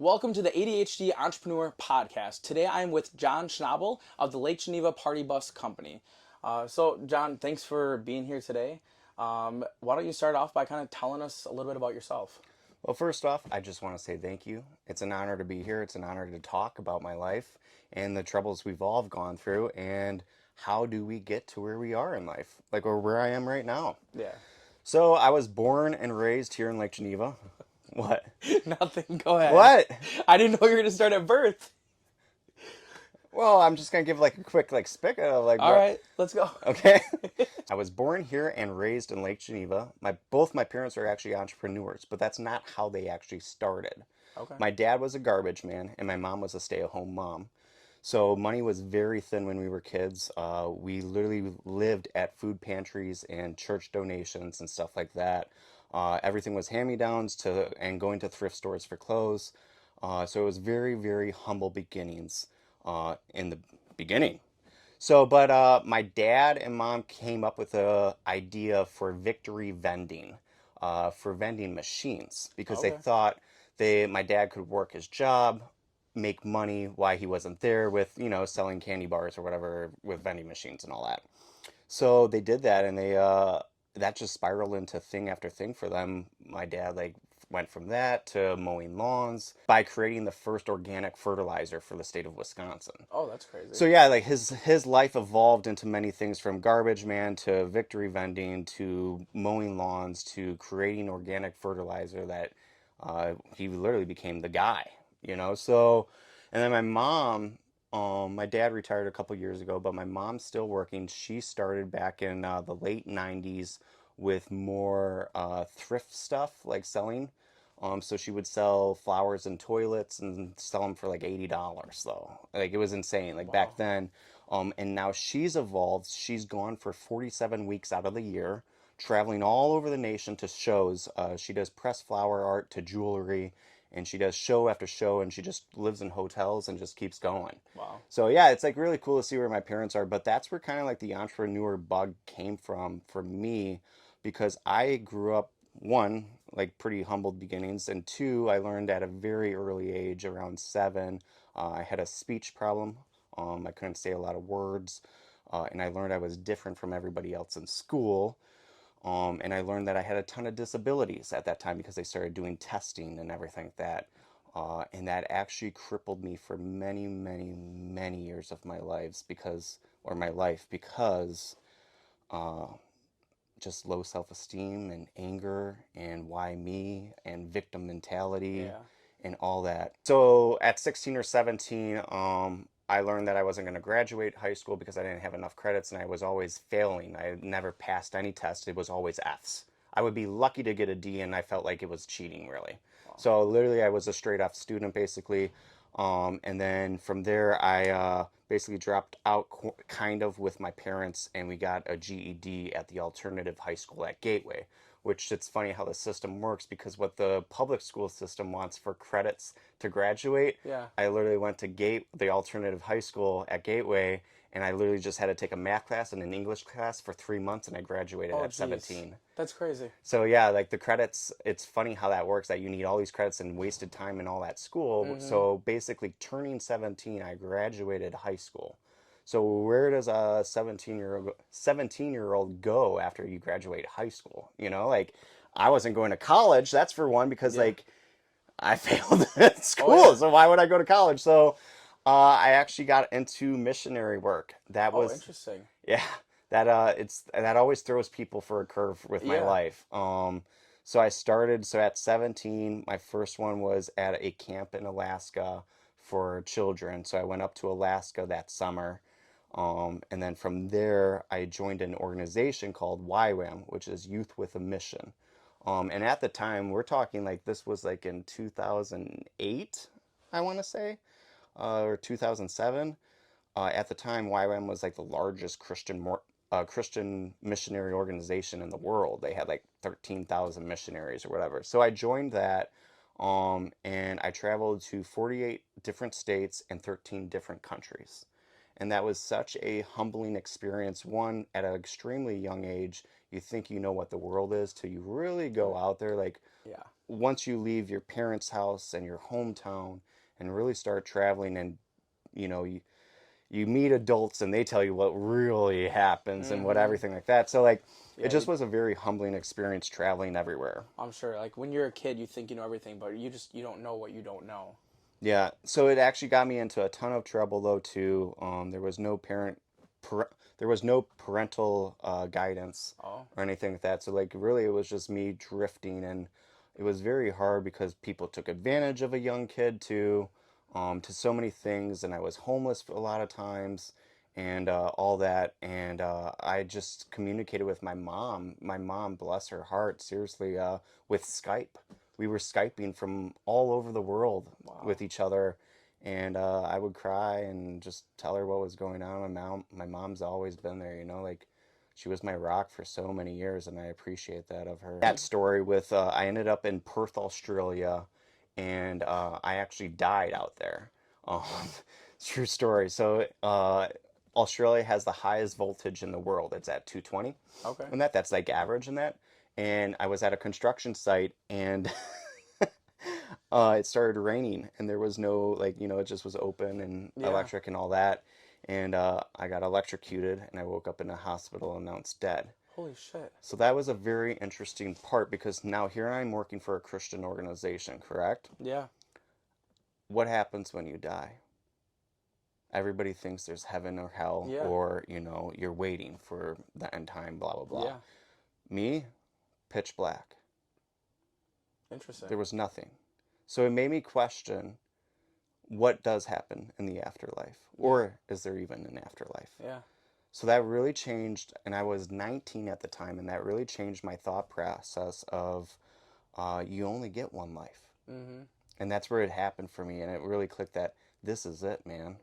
Welcome to the ADHD Entrepreneur Podcast. Today I am with Jon Schnabl of the Lake Geneva Party Bus Company. Jon, thanks for being here today. Why don't you start off by kind of telling us a little bit about yourself? Well, first off, I just want to say thank you. It's an honor to be here. It's an honor to talk about my life and the troubles we've all gone through and how do we get to where we are in life, like or where I am right now. Yeah. So I was born and raised here in Lake Geneva. What? Nothing. Go ahead. What? I didn't know you were going to start at birth. Well, I'm just gonna give like a quick spick of like All what. right, let's go. Okay. I was born here and raised in Lake Geneva. Both my parents are actually entrepreneurs, but that's not how they actually started. Okay. My dad was a garbage man, and my mom was a stay-at-home mom. So money was very thin when we were kids. We literally lived at food pantries and church donations and stuff like that. Everything was hand-me-downs and going to thrift stores for clothes. So it was very, very humble beginnings in the beginning. But my dad and mom came up with a idea for victory vending, for vending machines, because they Okay. thought my dad could work his job, make money while he wasn't there with, selling candy bars or whatever with vending machines and all that. So they did that, and that just spiraled into thing after thing for them. My dad went from that to mowing lawns by creating the first organic fertilizer for the state of Wisconsin. Oh, that's crazy. So yeah, like his life evolved into many things from garbage man to victory vending to mowing lawns to creating organic fertilizer that he literally became the guy, So, and then my mom, my dad retired a couple years ago, but my mom's still working. She started back in the late '90s with more thrift stuff, like selling. So she would sell flowers and toilets and sell them for like $80 though. Like it was insane, like Wow. back then. And now she's evolved. She's gone for 47 weeks out of the year, traveling all over the nation to shows. She does press flower art to jewelry, and she does show after show, and she just lives in hotels and just keeps going. Wow. So yeah, it's like really cool to see where my parents are, but that's where kind of like the entrepreneur bug came from for me because I grew up one, like pretty humbled beginnings, and two, I learned at a very early age, around 7, I had a speech problem. I couldn't say a lot of words, and I learned I was different from everybody else in school. And I learned that I had a ton of disabilities at that time because they started doing testing and everything like that. And that actually crippled me for many, many, many years of my life because uh, just low self-esteem and anger and why me and victim mentality Yeah. and all that. So at 16 or 17, I learned that I wasn't going to graduate high school because I didn't have enough credits and I was always failing. I never passed any test. It was always Fs. I would be lucky to get a D and I felt like it was cheating really. Wow. So literally I was a straight F student basically. And then from there, I basically dropped out kind of with my parents, and we got a GED at the alternative high school at Gateway. Which it's funny how the system works because what the public school system wants for credits to graduate, Yeah. I literally went to the alternative high school at Gateway, and I literally just had to take a math class and an English class for 3 months, and I graduated Oh, at geez. 17. That's crazy. So yeah, like the credits, it's funny how that works that you need all these credits and wasted time in all that school. Mm-hmm. So basically turning 17, I graduated high school. So where does a 17-year old go after you graduate high school? Like I wasn't going to college, that's for one because Yeah. like I failed at Oh, school. yeah. So why would I go to college? So I actually got into missionary work. That Oh, was interesting. yeah, that always throws people for a curve with my Yeah. life. So I started so at 17, my first one was at a camp in Alaska for children. So I went up to Alaska that summer. And then from there, I joined an organization called YWAM, which is Youth with a Mission. And at the time, we're talking like this was like in 2008, I want to say, or 2007. At the time, YWAM was like the largest Christian missionary organization in the world. They had like 13,000 missionaries or whatever. So I joined that, and I traveled to 48 different states and 13 different countries. And that was such a humbling experience. One, at an extremely young age, you think you know what the world is till you really go out there. Like, Yeah. once you leave your parents' house and your hometown and really start traveling, and you know you meet adults and they tell you what really happens and what Mm-hmm. everything like that. So like it Yeah, just was a very humbling experience traveling everywhere. I'm sure. Like when you're a kid, you think you know everything, but you don't know what you don't know. Yeah, so it actually got me into a ton of trouble though too. There was no parental guidance Oh, or anything like that. So like really, it was just me drifting, and it was very hard because people took advantage of a young kid to so many things, and I was homeless a lot of times, and all that. And I just communicated with my mom. My mom, bless her heart, seriously, with Skype. We were Skyping from all over the world wow. with each other, and I would cry and just tell her what was going on. My mom's always been there, you know, like she was my rock for so many years, and I appreciate that of her. That story with I ended up in Perth, Australia, and I actually died out there. Um, True story. So Australia has the highest voltage in the world. It's at 220, Okay. and that's like average in that. And I was at a construction site, and it started raining, and there was no, like, it just was open and Yeah. electric and all that. And I got electrocuted, and I woke up in a hospital announced dead. Holy shit. So that was a very interesting part because now here I'm working for a Christian organization, correct? Yeah. What happens when you die? Everybody thinks there's heaven or hell, Yeah. or, you're waiting for the end time, blah, blah, blah. Yeah. Me, pitch black. Interesting. There was nothing. So it made me question what does happen in the afterlife, Yeah. or is there even an afterlife? Yeah. So that really changed, and I was 19 at the time, and that really changed my thought process of you only get one life. Mm-hmm. And that's where it happened for me, and it really clicked that this is it, man.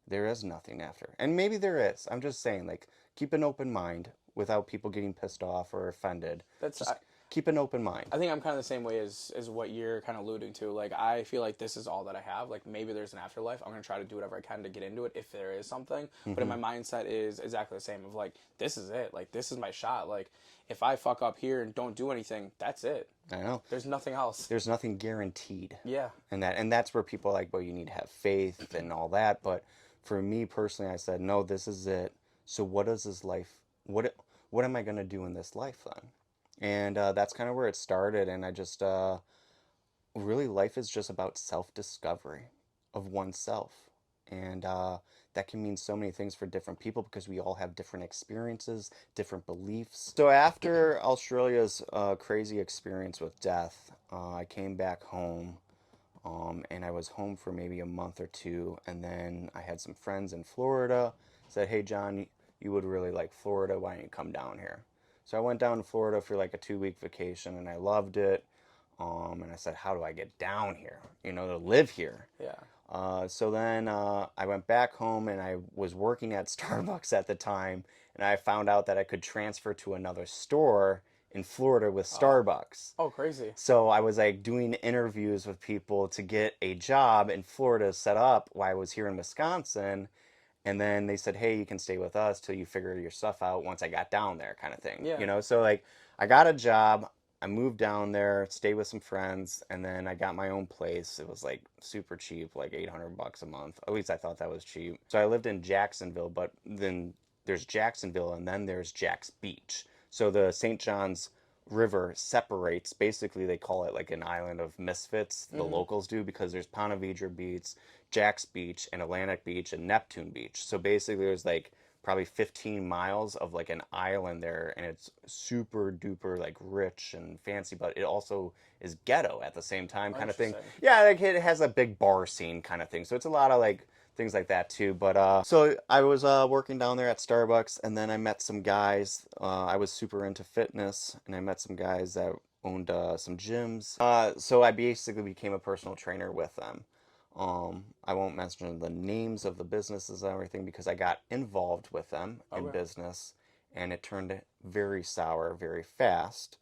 There is nothing after. And maybe there is. I'm just saying, like, keep an open mind without people getting pissed off or offended. That's Just keep an open mind. I think I'm kind of the same way as what you're kind of alluding to. Like I feel like this is all that I have. Like maybe there's an afterlife. I'm gonna try to do whatever I can to get into it if there is something. But in Hmm. my mindset is exactly the same. Of like this is it. Like this is my shot. Like if I fuck up here and don't do anything, that's it. I know. There's nothing else. There's nothing guaranteed. Yeah. And that's where people are like, well, you need to have faith and all that. But for me personally, I said, no, this is it. So what is this life? What am I going to do in this life then? And that's kind of where it started. And I just really, life is just about self-discovery of oneself. And that can mean so many things for different people because we all have different experiences, different beliefs. So after Australia's crazy experience with death, I came back home, and I was home for maybe a month or two. And then I had some friends in Florida, said, hey, John, you would really like Florida. Why don't you come down here? So I went down to Florida for like a 2-week vacation, and I loved it. And I said, how do I get down here, to live here? Yeah. So then I went back home, and I was working at Starbucks at the time, and I found out that I could transfer to another store in Florida with Oh. Starbucks. Oh, crazy. So I was like doing interviews with people to get a job in Florida set up while I was here in Wisconsin. And then they said, hey, you can stay with us till you figure your stuff out once I got down there, kind of thing. Yeah. So like I got a job, I moved down there, stayed with some friends, and then I got my own place. It was like super cheap, like $800 a month. At least I thought that was cheap. So I lived in Jacksonville, but then there's Jacksonville, and then there's Jack's Beach. So the St. John's River separates. Basically, they call it like an island of misfits. The locals do, because there's Ponte Vedra Beach, Jack's Beach, and Atlantic Beach, and Neptune Beach. So basically, there's like probably 15 miles of like an island there, and it's super duper like rich and fancy, but it also is ghetto at the same time, Oh, kind of thing. interesting. Yeah, like it has a big bar scene kind of thing. So it's a lot of like things like that too. But so I was working down there at Starbucks, and then I met some guys. I was super into fitness, and I met some guys that owned some gyms. So I basically became a personal trainer with them. I won't mention the names of the businesses and everything because I got involved with them in Okay. business, and it turned very sour very fast.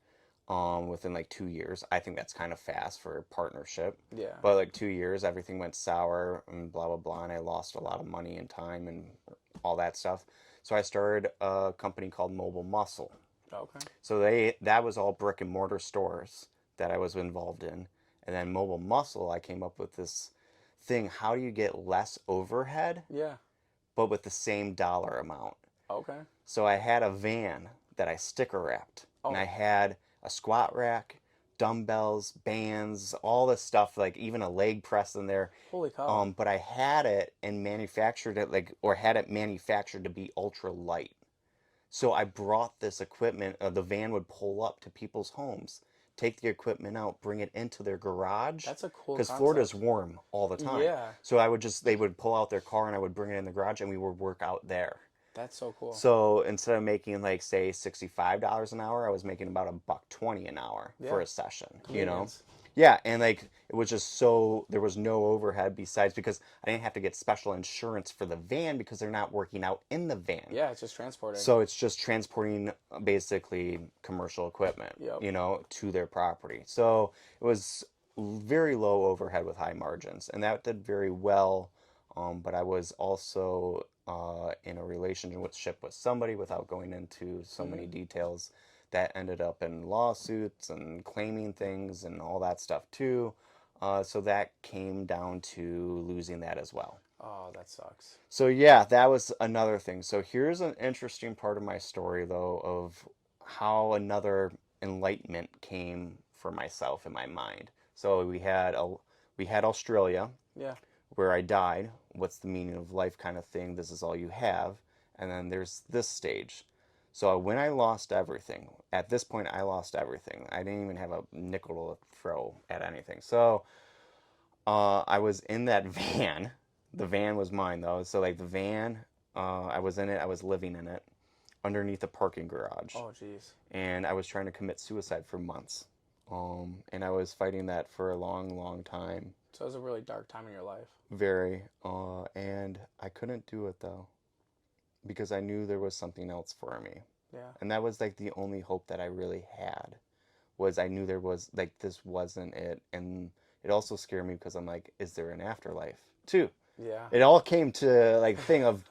Within like 2 years, I think that's kind of fast for a partnership. Yeah. But like 2 years, everything went sour and blah blah blah, and I lost a lot of money and time and all that stuff. So I started a company called Mobile Muscle. Okay. So that was all brick and mortar stores that I was involved in. And then mobile muscle, I came up with this thing. How do you get less overhead, Yeah. but with the same dollar amount? Okay. So I had a van that I sticker wrapped, and Oh, I had a squat rack, dumbbells, bands, all this stuff, like even a leg press in there. holy cow. But I had it and manufactured it or had it manufactured to be ultra light. So I brought this equipment. The van would pull up to people's homes, take the equipment out, bring it into their garage, That's a cool because Florida's concept. warm all the time. Yeah. So they would pull out their car and I would bring it in the garage and we would work out there. That's so cool. So instead of making like say $65 an hour, I was making about $1.20 an hour for Yeah. a session. Convenience. Yeah, and like it was just so there was no overhead besides because I didn't have to get special insurance for the van because they're not working out in the van. Yeah, it's just transporting. So it's just transporting basically commercial equipment, Yep. to their property. So it was very low overhead with high margins, and that did very well. But I was also in a relationship with somebody without going into so many details that ended up in lawsuits and claiming things and all that stuff too. So that came down to losing that as well. Oh, that sucks. So yeah, that was another thing. So here's an interesting part of my story though of how another enlightenment came for myself in my mind. So we had Australia Yeah. where I died. What's the meaning of life kind of thing? This is all you have. And then there's this stage. So when I lost everything, at this point I lost everything. I didn't even have a nickel to throw at anything. So I was in that van. The van was mine though. So like the van, I was in it. I was living in it, underneath a parking garage, Oh, jeez. and I was trying to commit suicide for months. And I was fighting that for a long, long time. So it was a really dark time in your life. Very. And I couldn't do it though, because I knew there was something else for me, Yeah. and that was like the only hope that I really had. Was I knew there was like this wasn't it, and it also scared me because I'm like, is there an afterlife too? Yeah. It all came to like thing of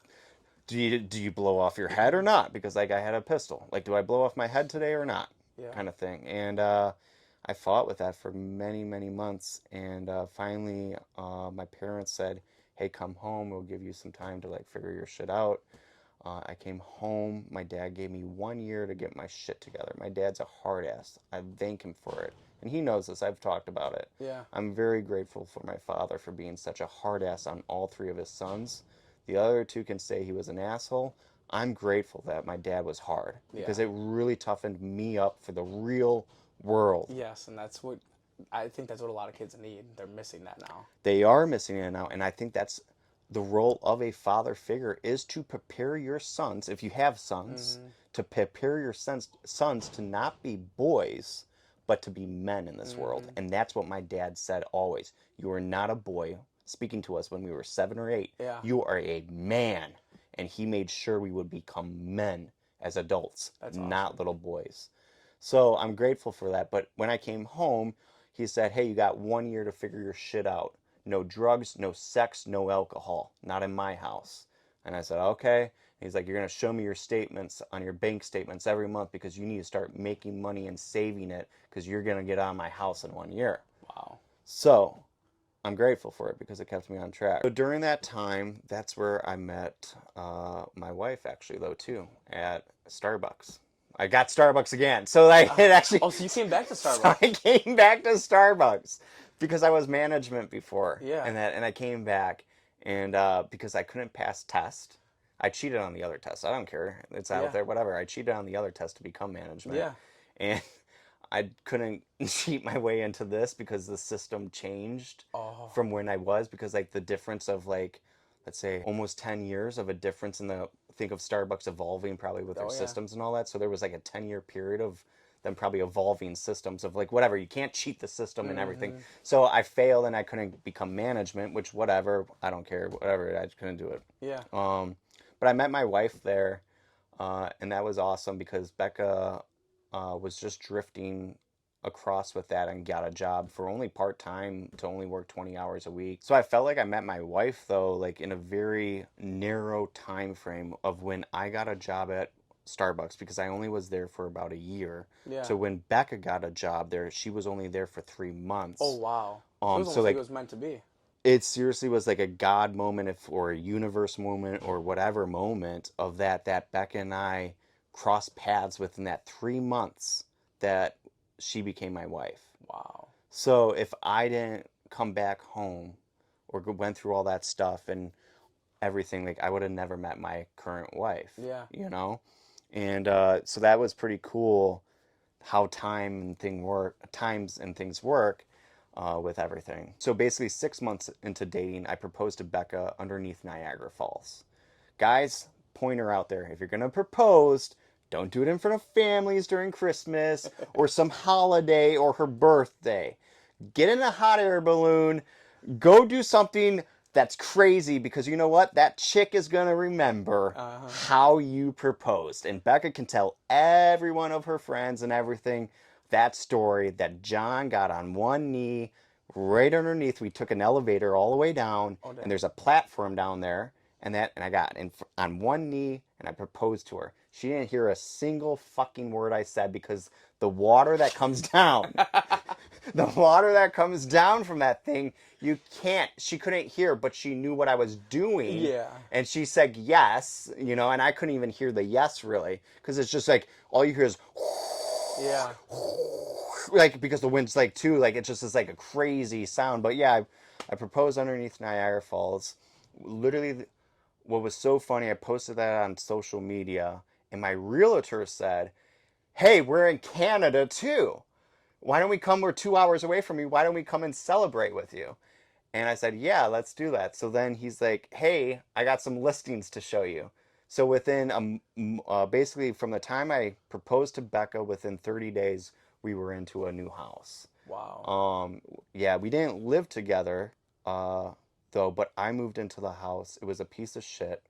do you blow off your head or not? Because like I had a pistol. Like, do I blow off my head today or not? Yeah. Kind of thing. And I fought with that for many, many months. And finally, my parents said, "Hey, come home. We'll give you some time to like figure your shit out." I came home. My dad gave me 1 year to get my shit together. My dad's a hard ass. I thank him for it. And he knows this. I've talked about it. Yeah. I'm very grateful for my father for being such a hard ass on all three of his sons. The other two can say he was an asshole. I'm grateful that my dad was hard because Yeah. it really toughened me up for the real world. Yes, and that's what I think that's what a lot of kids need. They're missing that now. They are missing it now, and I think that's the role of a father figure is to prepare your sons, if you have sons, to prepare your sons to not be boys, but to be men in this world. And that's what my dad said always. You are not a boy, speaking to us when we were 7 or 8. Yeah. You are a man. And he made sure we would become men as adults, That's not awesome. little boys. So I'm grateful for that. But when I came home, he said, "Hey, you got 1 year to figure your shit out. No drugs, no sex, no alcohol. Not in my house." And I said, "Okay." And he's like, "You're going to show me your statements on your bank statements every month because you need to start making money and saving it because you're going to get out of my house in 1 year." Wow. So I'm grateful for it because it kept me on track. So during that time, that's where I met my wife, actually, though, too, at Starbucks. I got Starbucks again. So like it actually. Oh, so you came back to So Starbucks. I came back to Starbucks because I was management before. Yeah. And I came back and because I couldn't pass test. I cheated on the other test. I don't care. It's out Yeah. there, whatever. I cheated on the other test to become management. Yeah. And I couldn't cheat my way into this because the system changed Oh. from when I was because like the difference of like let's say almost 10 years of a difference in the think of Starbucks evolving probably with their Oh, yeah. systems and all that. So there was like a 10-year period of them probably evolving systems of like whatever, you can't cheat the system and everything. So I failed and I couldn't become management, which whatever, I don't care, whatever, I just couldn't do it. Yeah. But I met my wife there, and that was awesome because Becca was just drifting across with that and got a job for only part-time to only work 20 hours a week. So I felt like I met my wife though like in a very narrow time frame of when I got a job at Starbucks because I only was there for about a year. Yeah. So when Becca got a job there, she was only there for 3 Oh months. wow. So it was So almost like it like was meant to be. it seriously was like a God moment, if or a universe moment or whatever moment of that Becca and I crossed paths within that 3 months that she became my wife. Wow. So if I didn't come back home or went through all that stuff and everything, like I would have never met my current wife, Yeah. you know? And so that was pretty cool how times and things work with everything. So basically 6 months into dating, I proposed to Becca underneath Niagara Falls. Guys, pointer out there, if you're going to propose, don't do it in front of families during Christmas or some holiday or her birthday. Get in a hot air balloon, go do something that's crazy because you know what? That chick is going to remember Uh-huh. how you proposed. And Becca can tell every one of her friends and everything that story that John got on one knee right underneath. We took an elevator all the way down, Oh and dang. there's a platform down there. And I got on one knee and I proposed to her. She didn't hear a single fucking word I said because the water that comes down the water that comes down from that thing, she couldn't hear, but she knew what I was doing. Yeah. And she said yes, and I couldn't even hear the yes really, because it's just like, all you hear is, Yeah. like, because the wind's like, too, like, it just is like a crazy sound. But yeah, I proposed underneath Niagara Falls. Literally, what was so funny, I posted that on social media, and my realtor said, hey, we're in Canada too. Why don't we come? We're 2 hours away from you. Why don't we come and celebrate with you? And I said, yeah, let's do that. So then he's like, hey, I got some listings to show you. So basically from the time I proposed to Becca, within 30 days, we were into a new house. Wow. Yeah, we didn't live together, though, but I moved into the house. It was a piece of shit.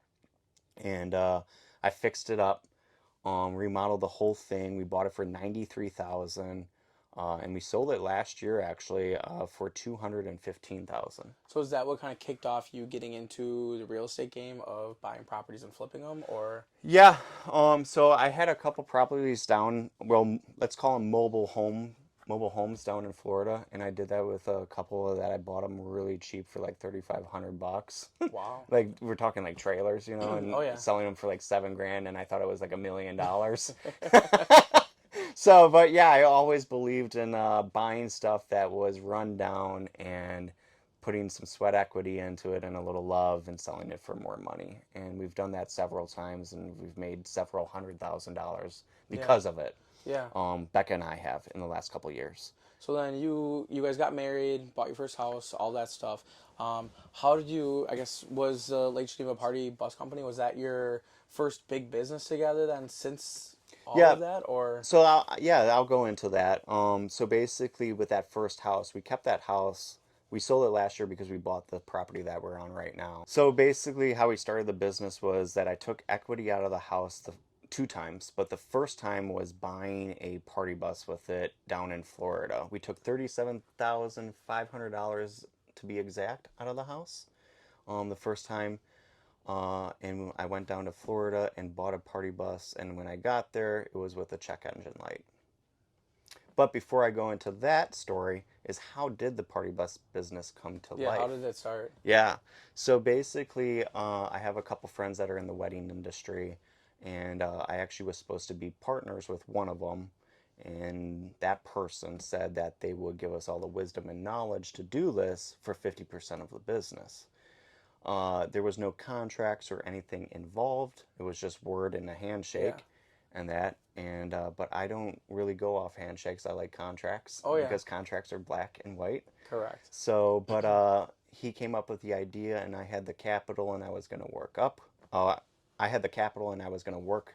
And I fixed it up, remodeled the whole thing. We bought it for 93,000. And we sold it last year actually for 215,000. So is that what kind of kicked off you getting into the real estate game of buying properties and flipping them, or? Yeah. So I had a couple properties down. Well, let's call them mobile homes down in Florida, and I did that with a couple that I bought them really cheap for like $3,500. Wow. Like we're talking like trailers, and Oh yeah. selling them for like 7 grand, and I thought it was like $1 million. So, but yeah, I always believed in buying stuff that was run down and putting some sweat equity into it and a little love and selling it for more money. And we've done that several times, and we've made several $100,000 Yeah. because of it. Yeah. Becca and I have in the last couple of years. So then you guys got married, bought your first house, all that stuff. How did you? I guess was Lake Geneva Party Bus Company, was that your first big business together then since all Yeah. of that, or? So I'll go into that. So basically, with that first house, we kept that house. We sold it last year because we bought the property that we're on right now. So basically, how we started the business was that I took equity out of the house the 2 times, but the first time was buying a party bus with it down in Florida. We took $37,500 to be exact out of the house. The first time, and I went down to Florida and bought a party bus. And when I got there, it was with a check engine light. But before I go into that story, is how did the party bus business come to Yeah, how life? did it start? Yeah. So basically, I have a couple friends that are in the wedding industry, and I actually was supposed to be partners with one of them. And that person said that they would give us all the wisdom and knowledge to do this for 50% of the business. There was no contracts or anything involved. It was just word and a Yeah. handshake and that. And but I don't really go off handshakes. I like contracts Oh yeah. because contracts are black and white. Correct. So, but he came up with the idea, and I had the capital, and I was going to work up. I had the capital, and I was going to work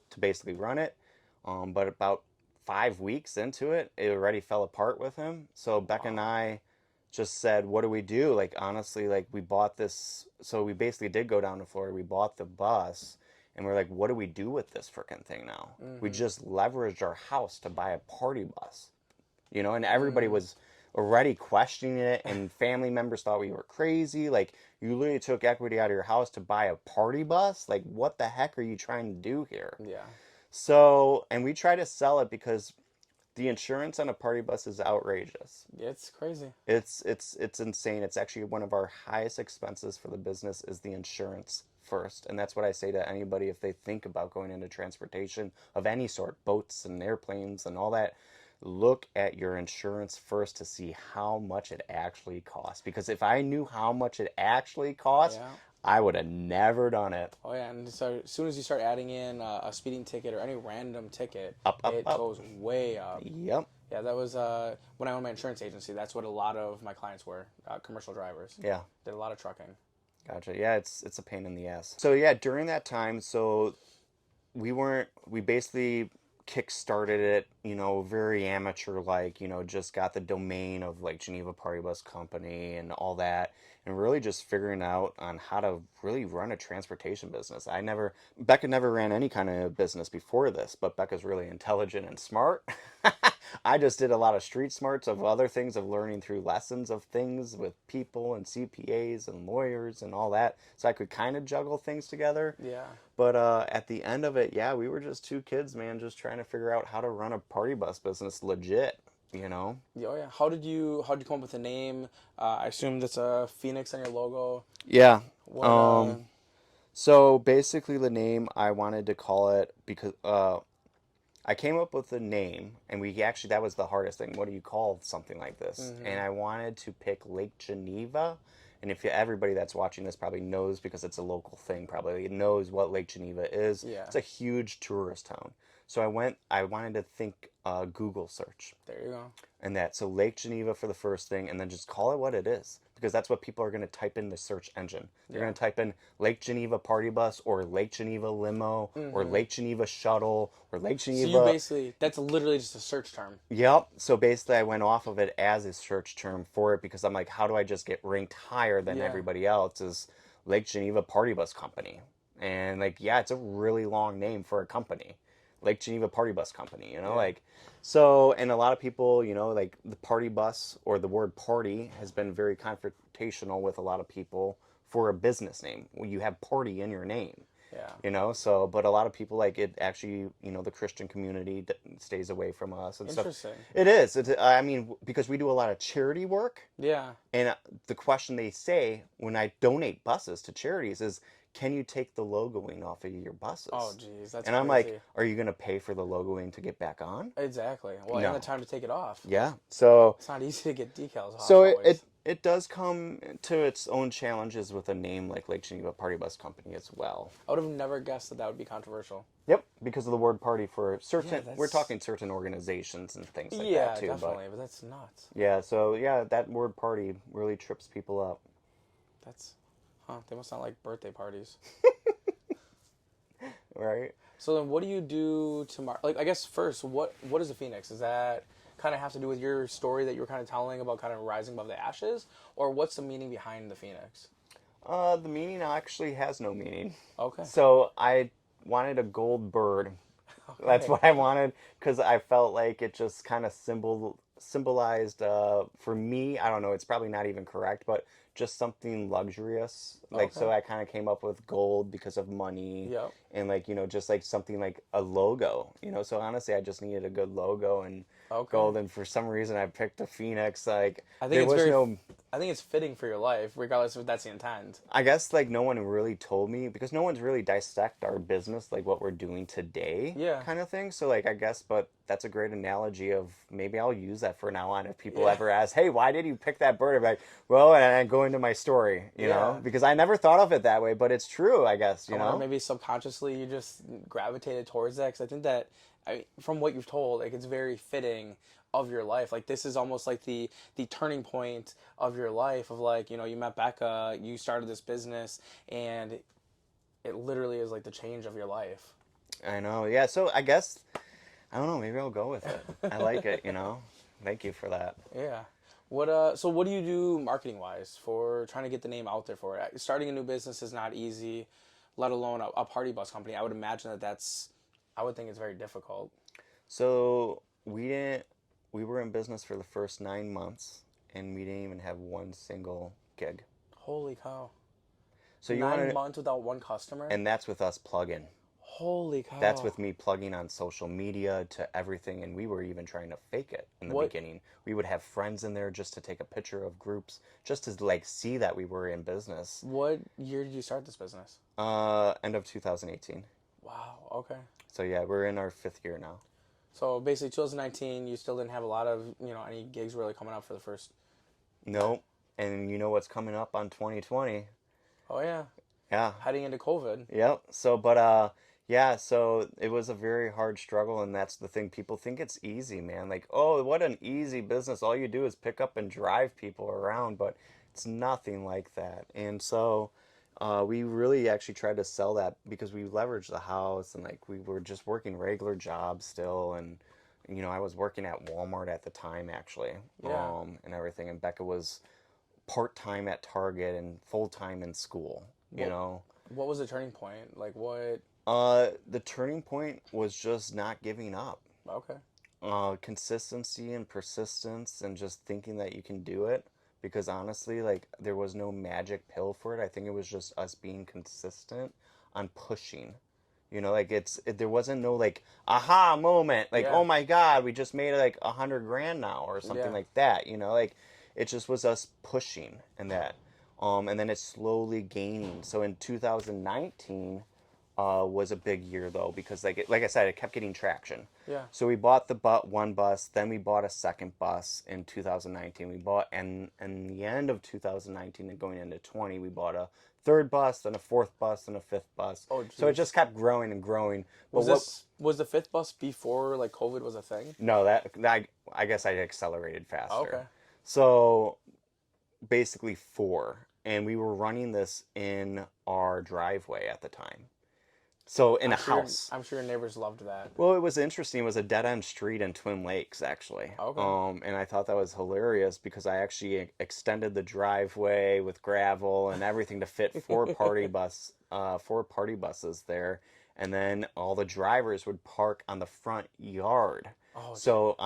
to basically run it. But about 5 weeks into it, it already fell apart with him. So Becca and Wow. I just said, what do we do? Like, honestly, like, we bought this. So we basically did go down to Florida. We bought the bus, and we're like, what do we do with this freaking thing now? We Mm-hmm. just leveraged our house to buy a party bus, and everybody Mm. was already questioning it, and family members thought we were crazy. Like, you literally took equity out of your house to buy a party bus? Like, what the heck are you trying to do here? Yeah. So, and we try to sell it because the insurance on a party bus is outrageous. It's crazy. It's insane. It's actually one of our highest expenses for the business is the insurance first. And that's what I say to anybody if they think about going into transportation of any sort, boats and airplanes and all that. Look at your insurance first to see how much it actually costs. Because if I knew how much it actually costs, Yeah. I would have never done it. Oh yeah, and so as soon as you start adding in a speeding ticket or any random ticket, Up, up, it up. goes way up. Yep. Yeah, that was when I owned my insurance agency. That's what a lot of my clients were, commercial drivers. Yeah. Did a lot of trucking. Gotcha. Yeah, it's a pain in the ass. So yeah, during that time, so we basically kick-started it, very amateur like, just got the domain of like Geneva Party Bus Company and all that, and really just figuring out on how to really run a transportation business. Becca never ran any kind of business before this, but Becca's really intelligent and smart. I just did a lot of street smarts of other things of learning through lessons of things with people and CPAs and lawyers and all that. So I could kind of juggle things together. Yeah. But at the end of it, yeah, we were just two kids, man, just trying to figure out how to run a party bus business legit, you know? Yeah, oh yeah. How did you come up with the name? I assume that's a phoenix on your logo. Yeah. What So basically the name I wanted to call it because I came up with the name, and that was the hardest thing. What do you call something like this? And I wanted to pick Lake Geneva. And everybody that's watching this probably knows because it's a local thing, probably knows what Lake Geneva is. Yeah. It's a huge tourist town. So I wanted to think Google search there you go. and that. So Lake Geneva for the first thing, and then just call it what it is, because that's what people are going to type in the search engine. They're going to type in Lake Geneva Party Bus or Lake Geneva Limo or Lake Geneva Shuttle or Lake Geneva. So you basically that's literally just a search term. Yep. So basically, I went off of it as a search term for it because I'm like, how do I just get ranked higher than Yeah. everybody else? Is Lake Geneva Party Bus Company, and like, yeah, it's a really long name for a company, Lake Geneva Party Bus Company. Like, so, and a lot of people, like the party bus or the word party has been very confrontational with a lot of people for a business name. Well, you have party in your name. Yeah. So, but a lot of people like it actually, the Christian community stays away from us and stuff. Interesting. It is. I mean, because we do a lot of charity work, Yeah. and the question they say when I donate buses to charities is, can you take the logoing off of your buses? Oh, geez, that's And I'm crazy. like, are you going to pay for the logoing to get back on? Exactly. Well, No. and the time to take it off. Yeah. So, It's not easy to get decals off. so Always. it does come to its own challenges with a name like Lake Geneva Party Bus Company as well. I would have never guessed that would be controversial. Yep, because of the word party for certain, that's- we're talking certain organizations and things like Yeah, that too. definitely. But that's nuts. Yeah, so yeah, that word party really trips people up. That's, they must sound like birthday parties. Right? So then, what do you do to like? I guess first, what is a phoenix? Does that kind of have to do with your story that you were kind of telling about kind of rising above the ashes, or what's the meaning behind the phoenix? The meaning actually has no meaning. Okay. So I wanted a gold bird. That's what I wanted because I felt like it just kind of symbolized for me. I don't know. It's probably not even correct, but just something luxurious. Like, Okay. so I kind of came up with gold because of money. Yep. And like, just like something like a logo. So honestly, I just needed a good logo and Okay. gold. And for some reason, I picked the phoenix. Like, I think there it's was very. no. I think it's fitting for your life, regardless if that's the intent. I guess like no one really told me because no one's really dissect our business like what we're doing today, Yeah. kind of thing. So like I guess, but that's a great analogy of maybe I'll use that for now on if people Yeah. ever ask, hey, why did you pick that bird? I'm like, well, and I go into my story, you know, Yeah. because I never thought of it that way, but it's true, I guess, you Or know. maybe subconsciously you just gravitated towards that. Because I think that, from what you've told, like it's very fitting of your life. Like this is almost like the turning point of your life. Of like, you met Becca, you started this business, and it literally is like the change of your life. I know, yeah. So I guess I don't know. Maybe I'll go with it. I like it, Thank you for that. Yeah. So what do you do marketing wise for trying to get the name out there for it? Starting a new business is not easy, let alone a party bus company. I would imagine I would think it's very difficult. So we were in business for the first 9 months, and we didn't even have one single gig. Holy cow. So you 9 wanted, months without one customer? and that's with us plug-in. Holy That's cow. with me plugging on social media to everything, and we were even trying to fake it in the What beginning. We would have friends in there just to take a picture of groups, just to like see that we were in business. what year did you start this business? End of 2018. Wow, okay. So yeah, we're in our fifth year now. So basically 2019 you still didn't have a lot of, any gigs really coming up for the first year. Nope. And you know what's coming up on 2020? Oh yeah. Yeah. Heading into COVID. Yep. Yeah, so it was a very hard struggle, and that's the thing. People think it's easy, man. Like, oh, what an easy business. All you do is pick up and drive people around, but it's nothing like that. And so we really actually tried to sell that because we leveraged the house, and like we were just working regular jobs still, and I was working at Walmart at the time actually, Yeah. and everything, and Becca was part-time at Target and full-time in school, you What know. what was the turning point? Like what? The turning point was just not giving up. Okay. Consistency and persistence and just thinking that you can do it. Because honestly, like, there was no magic pill for it. I think it was just us being consistent on pushing. Like there wasn't no like aha moment, like Yeah. oh my God, we just made like 100 grand now or something Yeah. like that. Like it just was us pushing and that, and then it's slowly gaining. So in 2019, was a big year though because like I said, it kept getting traction. Yeah. So we bought the one bus, then we bought a second bus in 2019. We bought and the end of 2019 and going into 20, we bought a third bus, then a fourth bus, and a fifth bus. Oh So it geez. just kept growing and growing. But Was the fifth bus before like COVID was a thing? no, that I guess I accelerated Oh, faster. okay. So basically four, and we were running this in our driveway at the time. So in a house. I'm sure your neighbors loved that. Well, it was interesting. It was a dead end street in Twin Lakes, actually. Okay. And I thought that was hilarious because I actually extended the driveway with gravel and everything to fit four party buses there, and then all the drivers would park on the front yard. Oh, So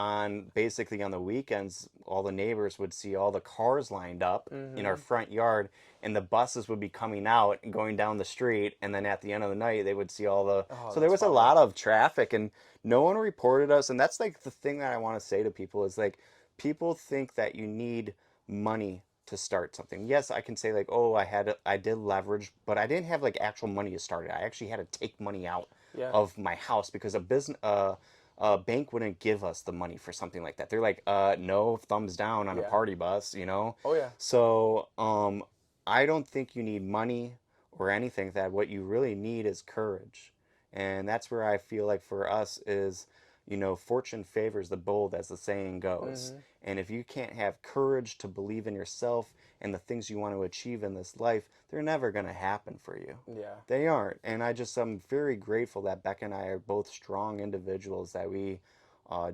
basically on the weekends, all the neighbors would see all the cars lined up in our mm-hmm. front yard, and the buses would be coming out and going down the street, and then at the end of the night they would see all the Oh, so there that's was a funny. lot of traffic, and no one reported us. And that's like the thing that I want to say to people is like, people think that you need money to start something. Yes, I can say like, oh, I did leverage, but I didn't have like actual money to start it. I actually had to take money out Yeah. of my house because a bank wouldn't give us the money for something like that. They're like, no, thumbs down on a Yeah. party bus. Oh yeah. So, I don't think you need money or anything. That what you really need is courage, and that's where I feel like for us is, fortune favors the bold, as the saying goes. Mm-hmm. And if you can't have courage to believe in yourself and the things you want to achieve in this life, they're never going to happen for you. Yeah. They aren't. And I'm very grateful that Becca and I are both strong individuals, that we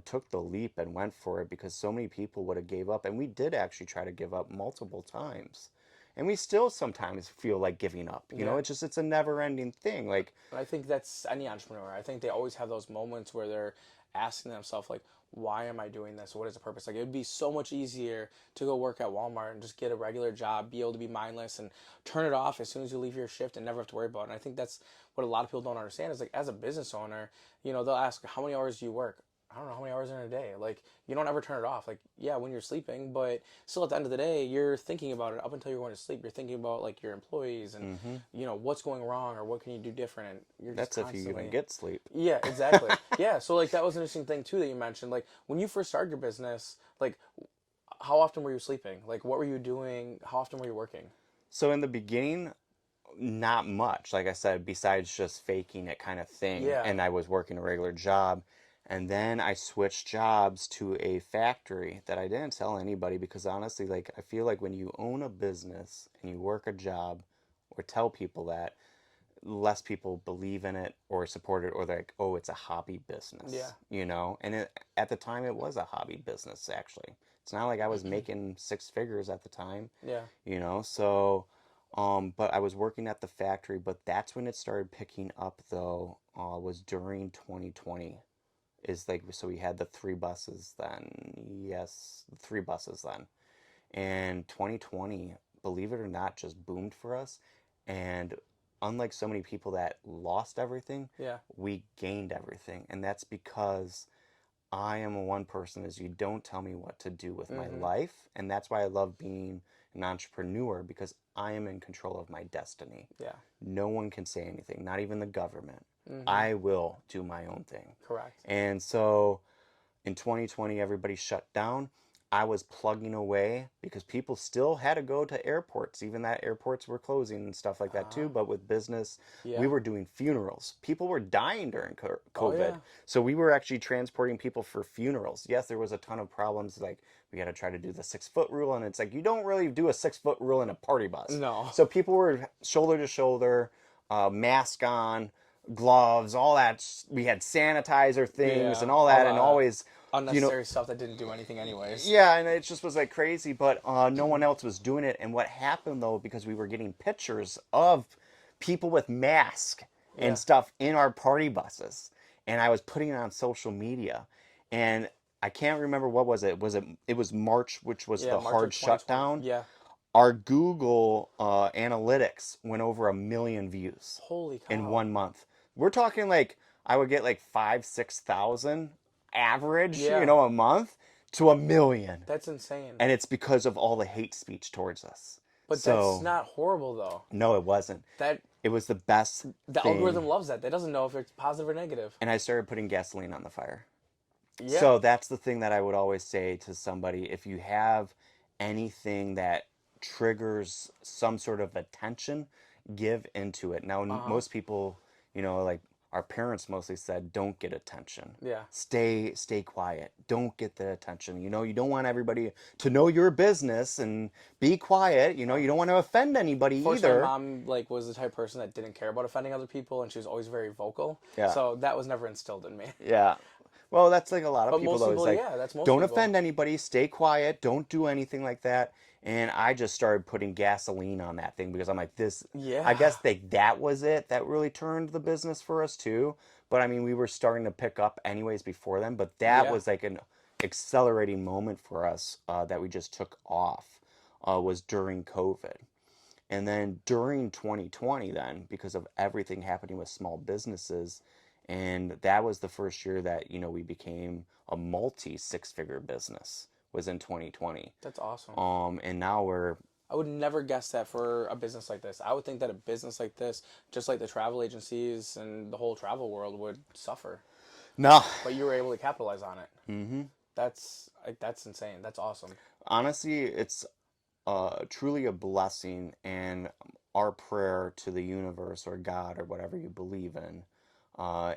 took the leap and went for it, because so many people would have gave up. And we did actually try to give up multiple times. And we still sometimes feel like giving up. Yeah. It's a never ending thing. Like, And I think that's any entrepreneur. I think they always have those moments where they're asking themselves like, why am I doing this? What is the purpose? Like it would be so much easier to go work at Walmart and just get a regular job, be able to be mindless and turn it off as soon as you leave your shift and never have to worry about it. And I think that's what a lot of people don't understand is like as a business owner, they'll ask how many hours do you work? I don't know how many hours in a day. Like you don't ever turn it off. Like yeah, when you're sleeping, but still at the end of the day, you're thinking about it up until you're going to sleep. You're thinking about like your employees and mm-hmm. what's going wrong or what can you do different, and you're just That's if you constantly even get sleep. yeah, exactly. Yeah, so like that was an interesting thing too that you mentioned. Like when you first started your business, like how often were you sleeping? Like what were you doing? How often were you working? So in the beginning, not much, like I said, besides just faking it kind of thing. Yeah. And I was working a regular job. And then I switched jobs to a factory that I didn't tell anybody, because honestly, like, I feel like when you own a business and you work a job or tell people that, less people believe in it or support it, or they're like, oh, it's a hobby Yeah. business. And at the time, it was a hobby business, actually. It's not like I was making six figures at the time, Yeah. so. But I was working at the factory, but that's when it started picking up, though, was during 2020. Is like, so we had the three buses then. Yes, the three buses then. And 2020, believe it or not, just boomed for us. And unlike so many people that lost everything, Yeah. we gained everything. And that's because I am a one person is you don't tell me what to do with my Mm-hmm. life. And that's why I love being an entrepreneur because I am in control of my destiny. Yeah. No one can say anything, not even the government. Mm-hmm. I will do my own thing. Correct. And so in 2020, everybody shut down. I was plugging away because people still had to go to airports, even that airports were closing and stuff like that Uh-huh. too. But with business, we Yeah. were doing funerals. People were dying during Oh COVID. yeah. So we were actually transporting people for funerals. Yes, there was a ton of problems. Like we had to try to do the 6 foot rule. And it's like, you don't really do a 6 foot rule in a party bus. No. So people were shoulder to shoulder, mask on, gloves, all that. We had sanitizer things Yeah. and all All that. And the always, you know, unnecessary stuff that didn't do anything anyways. yeah, and it just was like crazy, but no one else was doing it. And what happened though, because we were getting pictures of people with masks and Yeah. stuff in our party buses, and I was putting it on social media, and I can't remember what was it. It was March, which was Yeah. the March of hard 2020. shutdown. Yeah. Our Google analytics went over 1 million views Holy in cow. 1 month. We're talking like I would get like 5,000, 6,000 average, Yeah. a month to 1 million. That's insane. And it's because of all the hate speech towards us. But that's So, not horrible though. no, it wasn't. That It was the best the thing. algorithm loves that. They doesn't know if it's positive or negative. And I started putting gasoline on the fire. Yeah. So that's the thing that I would always say to somebody. If you have anything that triggers some sort of attention, give into it. Now, Uh-huh. most people, like our parents mostly said, don't get attention. Yeah. Stay quiet. Don't get the attention. You don't want everybody to know your business and be quiet. You don't want to offend anybody Fortunately, my either. mom was the type of person that didn't care about offending other people, and she was always very vocal. Yeah. So that was never instilled in me. Yeah. Well, that's like a lot of But people most though. people, It's like, yeah, that's most don't people. offend anybody, stay quiet, don't do anything like that. And I just started putting gasoline on that thing because I'm like, Yeah. I guess that was it that really turned the business for us too. But I mean, we were starting to pick up anyways before then, but that Yeah. was like an accelerating moment for us that we just took off was during COVID. And then during 2020, then, because of everything happening with small businesses, and that was the first year that, we became a multi six-figure business was in 2020. That's awesome. And now we're, I would never guess that for a business like this. I would think that a business like this, just like the travel agencies and the whole travel world, would suffer. no, But you were able to capitalize on it. Mm-hmm. That's insane. That's awesome. honestly, it's truly a blessing, and our prayer to the universe or God or whatever you believe in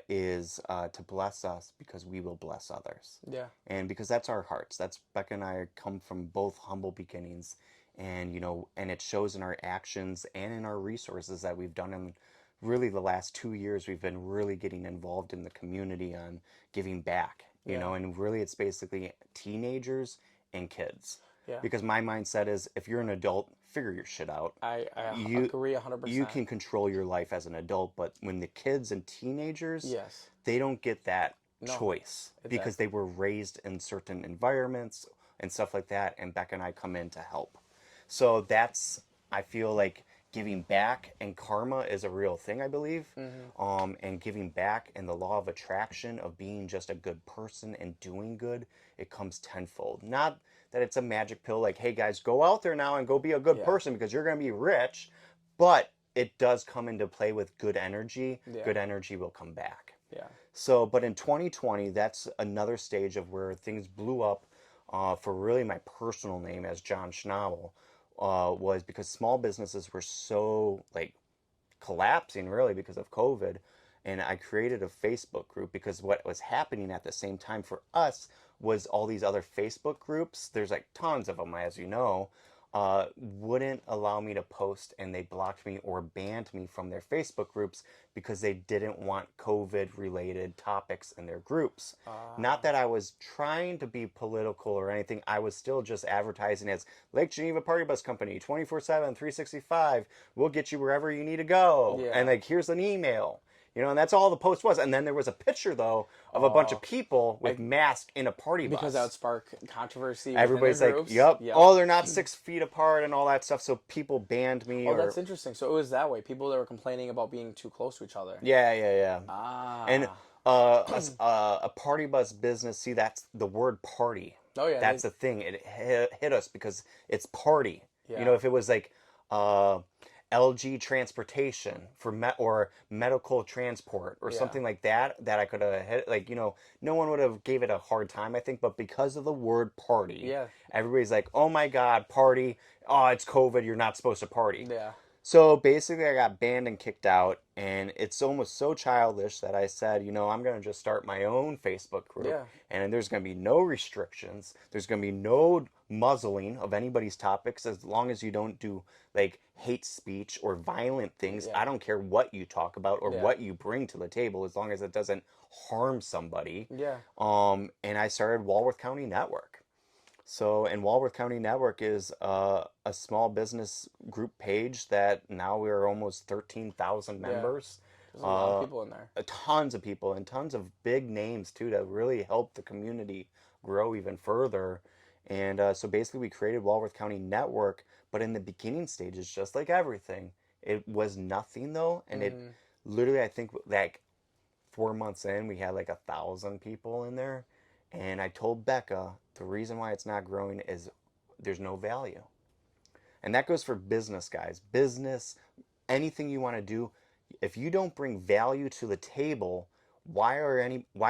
is to bless us because we will bless others. Yeah. And because that's our hearts. That's Becca and I come from both humble beginnings, and and it shows in our actions and in our resources that we've done in really the last 2 years. We've been really getting involved in the community on giving back, Yeah. and really it's basically teenagers and kids. Yeah. Because my mindset is, if you're an adult, figure your shit out. I You agree 100%. you can control your life as an adult, but when the kids and teenagers, Yes. they don't get that No, choice because exactly. they were raised in certain environments and stuff like that, and Becca and I come in to help. So I feel like giving back and karma is a real thing, I believe. And giving back and the law of attraction of being just a good person and doing good, it comes tenfold. Not that it's a magic pill like, hey guys, go out there now and go be a good Yeah. person because you're going to be rich, but it does come into play with good energy. Yeah. Good energy will come back. Yeah. So, but in 2020, that's another stage of where things blew up for really my personal name as Jon Schnabl, was because small businesses were so like collapsing really because of COVID. And I created a Facebook group because what was happening at the same time for us was all these other Facebook groups. There's like tons of them, as you know, wouldn't allow me to post, and they blocked me or banned me from their Facebook groups because they didn't want COVID related topics in their groups. Not that I was trying to be political or anything. I was still just advertising as Lake Geneva Party Bus Company, 24/7, 365. We'll get you wherever you need to go. Yeah. And like, here's an email. And that's all the post was. And then there was a picture though of a bunch of Oh, people with like masks in a party because that would bus. spark controversy within their Everybody's like, groups. "Yep, Yep. oh, they're not 6 feet apart and all that stuff." So people banned me, Oh, or that's interesting. So it was that way. People that were complaining about being too close to each other. yeah, yeah, yeah. And Ah. a party bus business. See, that's the word party. Oh yeah. That's the thing. It hit us because it's party. Yeah. If it was like uh, LG transportation for or medical transport or Yeah. something like that, that I could have hit. Like no one would have gave it a hard time. I think, but because of the word party, Yeah. everybody's like, "Oh my God, party! Oh, it's COVID. You're not supposed to party." Yeah. So basically, I got banned and kicked out, and it's almost so childish that I said, I'm going to just start my own Facebook group, Yeah. and there's going to be no restrictions. There's going to be no muzzling of anybody's topics as long as you don't do like hate speech or violent things. Yeah. I don't care what you talk about or Yeah. what you bring to the table as long as it doesn't harm somebody. Yeah. And I started Walworth County Network. So, and Walworth County Network is a small business group page that now we're almost 13,000 Yeah. members. There's a lot of people in there. Tons of people and tons of big names too that really help the community grow even further. And so basically, we created Walworth County Network, but in the beginning stages, just like everything, it was nothing though. And it Mm-hmm. literally, I think, like 4 months in, we had like 1,000 people in there. And I told Becca the reason why it's not growing is there's no value. And that goes for business, guys. Business, anything you want to do, if you don't bring value to the table, why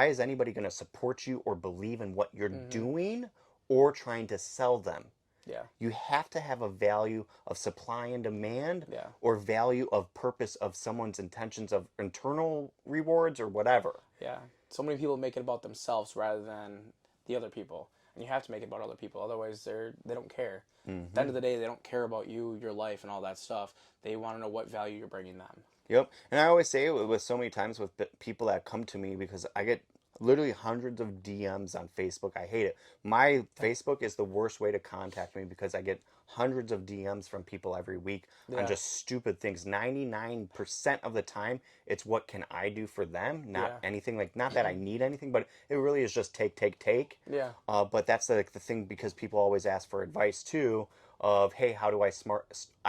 is anybody going to support you or believe in what you're Mm-hmm. doing or trying to sell them? Yeah. You have to have a value of supply and demand Yeah. or value of purpose of someone's intentions of internal rewards or whatever. Yeah. So many people make it about themselves rather than the other people, and you have to make it about other people. Otherwise, they don't care. At the end of the day, they don't care about you, your life, and all that stuff. They want to know what value you're bringing them. Yep. And I always say it with so many times with people that come to me because I get literally hundreds of DMs on Facebook. I hate it. My Facebook is the worst way to contact me because I get hundreds of DMs from people every week on Yeah. just stupid things. 99% of the time, it's what can I do for them, not Yeah. anything like, not that I need anything, but it really is just take. Yeah. But that's like the thing because people always ask for advice too of, hey, how do I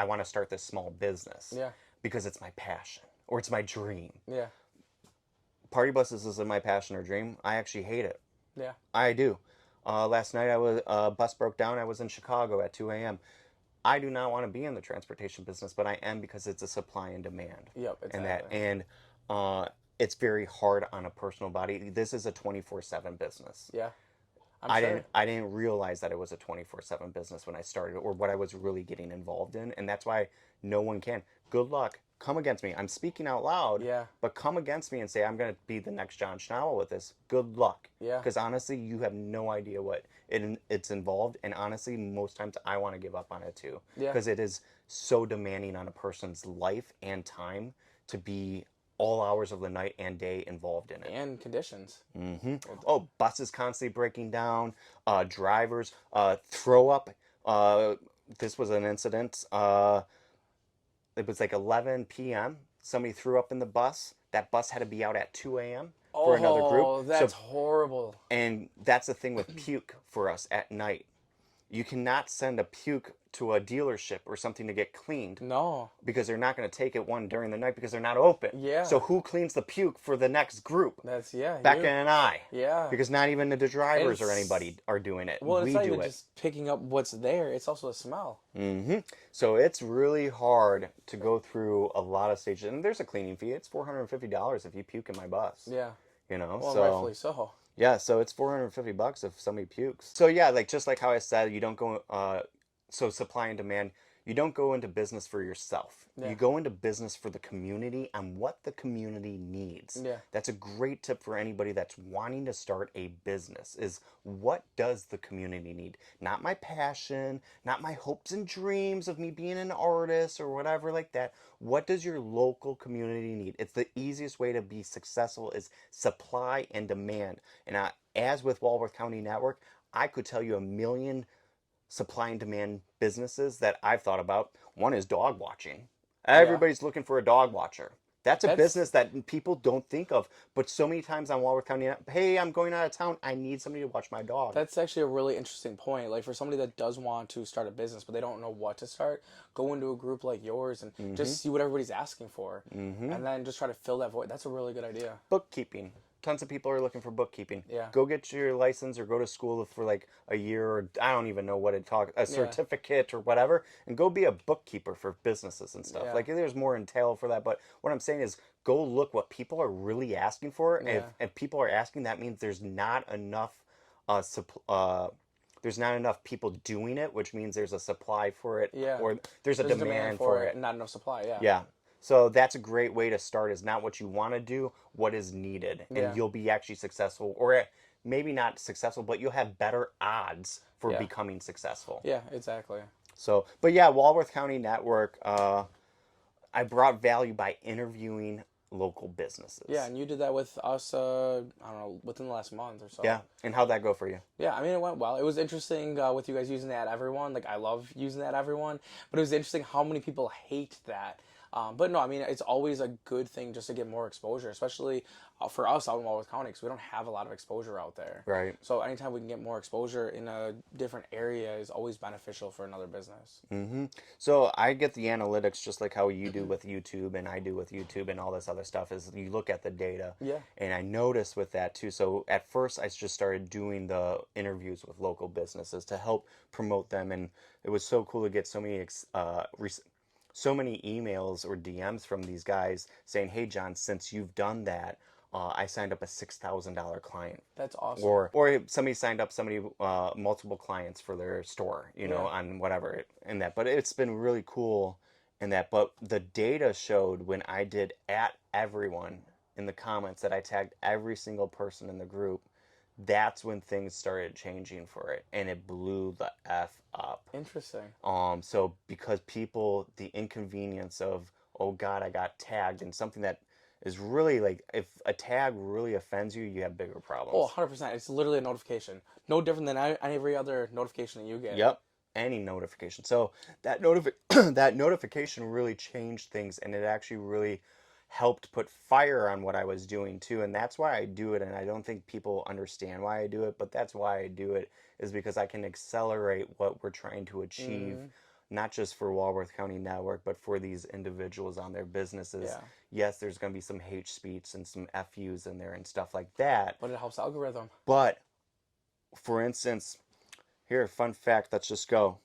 want to start this small business Yeah. because it's my passion or it's my dream. Yeah. Party buses isn't my passion or dream. I actually hate it. Yeah. I do. Last night bus broke down. I was in Chicago at 2 a.m. I do not want to be in the transportation business, but I am because it's a supply and demand. Yep. And Exactly. uh, it's very hard on a personal body. This is a 24/7 business. Yeah. I'm I sure. didn't realize that it was a 24/7 business when I started or what I was really getting involved in, and that's why no one can. Good luck. Come against me. I'm speaking out loud, Yeah. but come against me and say I'm going to be the next Jon Schnabl with this. Good luck. Yeah. Because honestly, you have no idea what it's involved, and honestly, most times I want to give up on it too. Yeah. Because it is so demanding on a person's life and time to be all hours of the night and day involved in it. And conditions. Oh, buses constantly breaking down, drivers throw up. This was an incident. It was like 11 p.m. Somebody threw up in the bus. That bus had to be out at 2 a.m. for another group. Oh, that's horrible. And that's the thing with puke for us at night. You cannot send a puke to a dealership or something to get cleaned No. because they're not going to take it one during the night because they're not open. Yeah. So who cleans the puke for the next group? That's yeah. Becca you. and I. Yeah. Because not even the drivers or It's- anybody are doing it. Well, we it's not do even it. just picking up what's there. It's also the smell. So it's really hard to go through a lot of stages. And there's a cleaning fee. It's $450 if you puke in my bus. Yeah. Well, Well, rightfully so. yeah, so it's $450 if somebody pukes. So yeah, like just like how I said, you don't go. So supply and demand. You don't go into business for yourself. Yeah. You go into business for the community and what the community needs. Yeah. That's a great tip for anybody that's wanting to start a business is what does the community need? Not my passion, not my hopes and dreams of me being an artist or whatever like that. What does your local community need? It's the easiest way to be successful is supply and demand. And as with Walworth County Network, I could tell you a million supply and demand businesses that I've thought about. One is dog watching. Everybody's looking for a dog watcher. That's a That's business that people don't think of. But so many times on Walworth County, hey, I'm going out of town. I need somebody to watch my dog. That's actually a really interesting point. Like for somebody that does want to start a business but they don't know what to start, go into a group like yours and Mm-hmm. just see what everybody's asking for, Mm-hmm. and then just try to fill that void. That's a really good idea. Bookkeeping. Tons of people are looking for bookkeeping. Yeah. Go get your license or go to school for like a year or I don't even know what it talk a Yeah. certificate or whatever and go be a bookkeeper for businesses and stuff. Yeah. Like there's more entail for that, but what I'm saying is go look what people are really asking for. And Yeah. if people are asking, that means there's not enough there's not enough people doing it, which means there's a supply for it Yeah. or there's a There's a demand for it it. and not enough supply. Yeah. Yeah. So that's a great way to start is not what you want to do, what is needed. And Yeah. you'll be actually successful or maybe not successful, but you'll have better odds for Yeah. becoming successful. Yeah. Exactly. So, but yeah, Walworth County Network, I brought value by interviewing local businesses. Yeah, and you did that with us. I don't know, within the last month or so. Yeah. And how'd that go for you? Yeah, I mean, it went well. It was interesting with you guys using that everyone. Like, I love using that everyone, but it was interesting how many people hate that. But no, I mean, it's always a good thing just to get more exposure, especially for us out in Walworth County, because we don't have a lot of exposure out there. Right. So anytime we can get more exposure in a different area is always beneficial for another business. Mm-hmm. So I get the analytics just like how you do with YouTube and I do with YouTube and all this other stuff is you look at the data. Yeah. And I noticed with that too. So at first I just started doing the interviews with local businesses to help promote them. And it was so cool to get so many emails or DMs from these guys saying, hey, John, since you've done that, I signed up a $6,000 client. That's awesome. Or somebody signed up multiple clients for their store, Yeah. on whatever in that. But it's been really cool in that. But the data showed when I did at everyone in the comments that I tagged every single person in the group, that's when things started changing for it, and it blew the F up. Interesting. So because the inconvenience of, oh God, I got tagged in something that is really like, if a tag really offends you, you have bigger problems. Oh, 100%. It's literally a notification. No different than every other notification that you get. Yep. Any notification. So that that notification really changed things, and it actually really helped put fire on what I was doing too. And that's why I do it. And I don't think people understand why I do it, but that's why I do it is because I can accelerate what we're trying to achieve, not just for Walworth County Network, but for these individuals on their businesses. Yeah. Yes, there's going to be some hate speech and some FUs in there and stuff like that. But it helps algorithm. But for instance, here, fun fact, let's go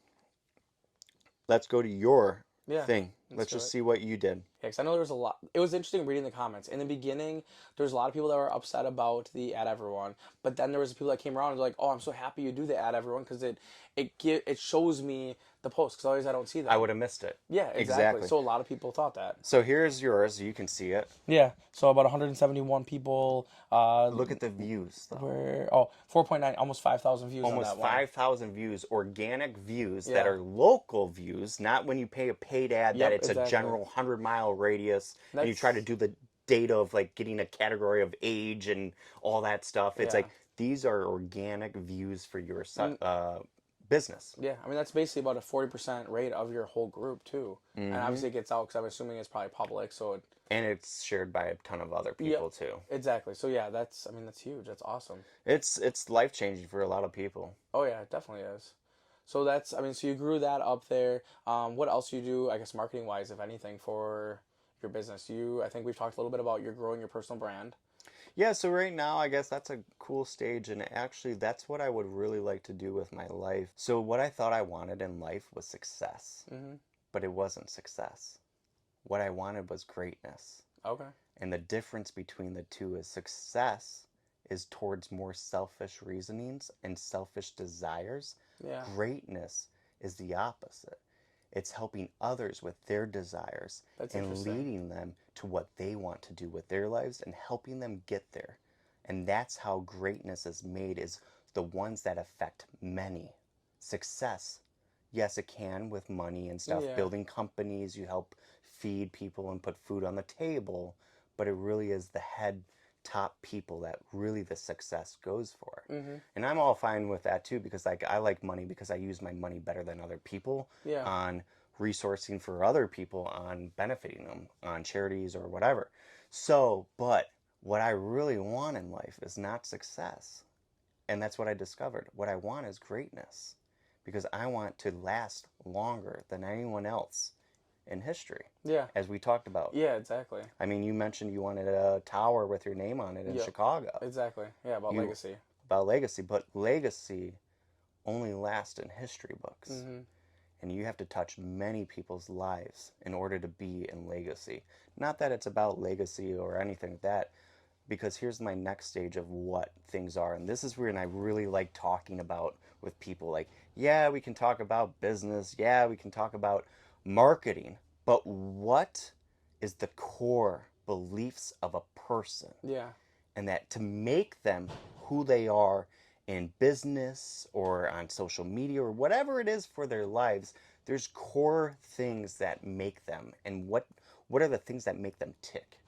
to your thing. Let's just see what you did. Yeah, because I know there was a lot. It was interesting reading the comments. In the beginning, there was a lot of people that were upset about the Ad Everyone, but then there was people that came around and were like, "Oh, I'm so happy you do the Ad Everyone because it shows me the post because otherwise I don't see that." I would have missed it. Yeah, exactly. So a lot of people thought that. So here's yours. You can see it. Yeah. So about 171 people. Look at the views, though. 4.9, almost 5,000 views. Almost on that 5,000 views, organic views that are local views, not when you pay a paid ad that it's a general 100-mile radius and you try to do the data of like getting a category of age and all that stuff. It's like these are organic views for your business. Yeah, I mean that's basically about a 40% rate of your whole group too, and obviously it gets out because I'm assuming it's probably public, so and it's shared by a ton of other people too. Exactly. So yeah, that's huge. That's awesome. It's life changing for a lot of people. Oh yeah, it definitely is. So so you grew that up there. What else do you do? I guess marketing wise, if anything, for your business. I think we've talked a little bit about you're growing your personal brand. Yeah, so right now, I guess that's a cool stage, and actually, that's what I would really like to do with my life. So what I thought I wanted in life was success, but it wasn't success. What I wanted was greatness. Okay. And the difference between the two is success is towards more selfish reasonings and selfish desires. Yeah. Greatness is the opposite. It's helping others with their desires and leading them to what they want to do with their lives and helping them get there. And that's how greatness is made, is the ones that affect many. Success, yes, it can with money and stuff. Building companies, you help feed people and put food on the table, but it really is the top people that really the success goes for. And I'm all fine with that too, because like I like money because I use my money better than other people on resourcing for other people on benefiting them on charities or whatever. So, but what I really want in life is not success. And that's what I discovered. What I want is greatness because I want to last longer than anyone else in history, Yeah. as we talked about. Yeah, exactly. I mean, you mentioned you wanted a tower with your name on it in Yep. Chicago. Exactly. Yeah, about You legacy. about legacy, but legacy only lasts in history books. Mm-hmm. And you have to touch many people's lives in order to be in legacy. Not that it's about legacy or anything like that, because here's my next stage of what things are. And this is where I really like talking about with people. Like, yeah, we can talk about business. Yeah, we can talk about marketing. But what is the core beliefs of a person? Yeah. And that to make them who they are in business or on social media or whatever it is for their lives, there's core things that make them. And what are the things that make them tick?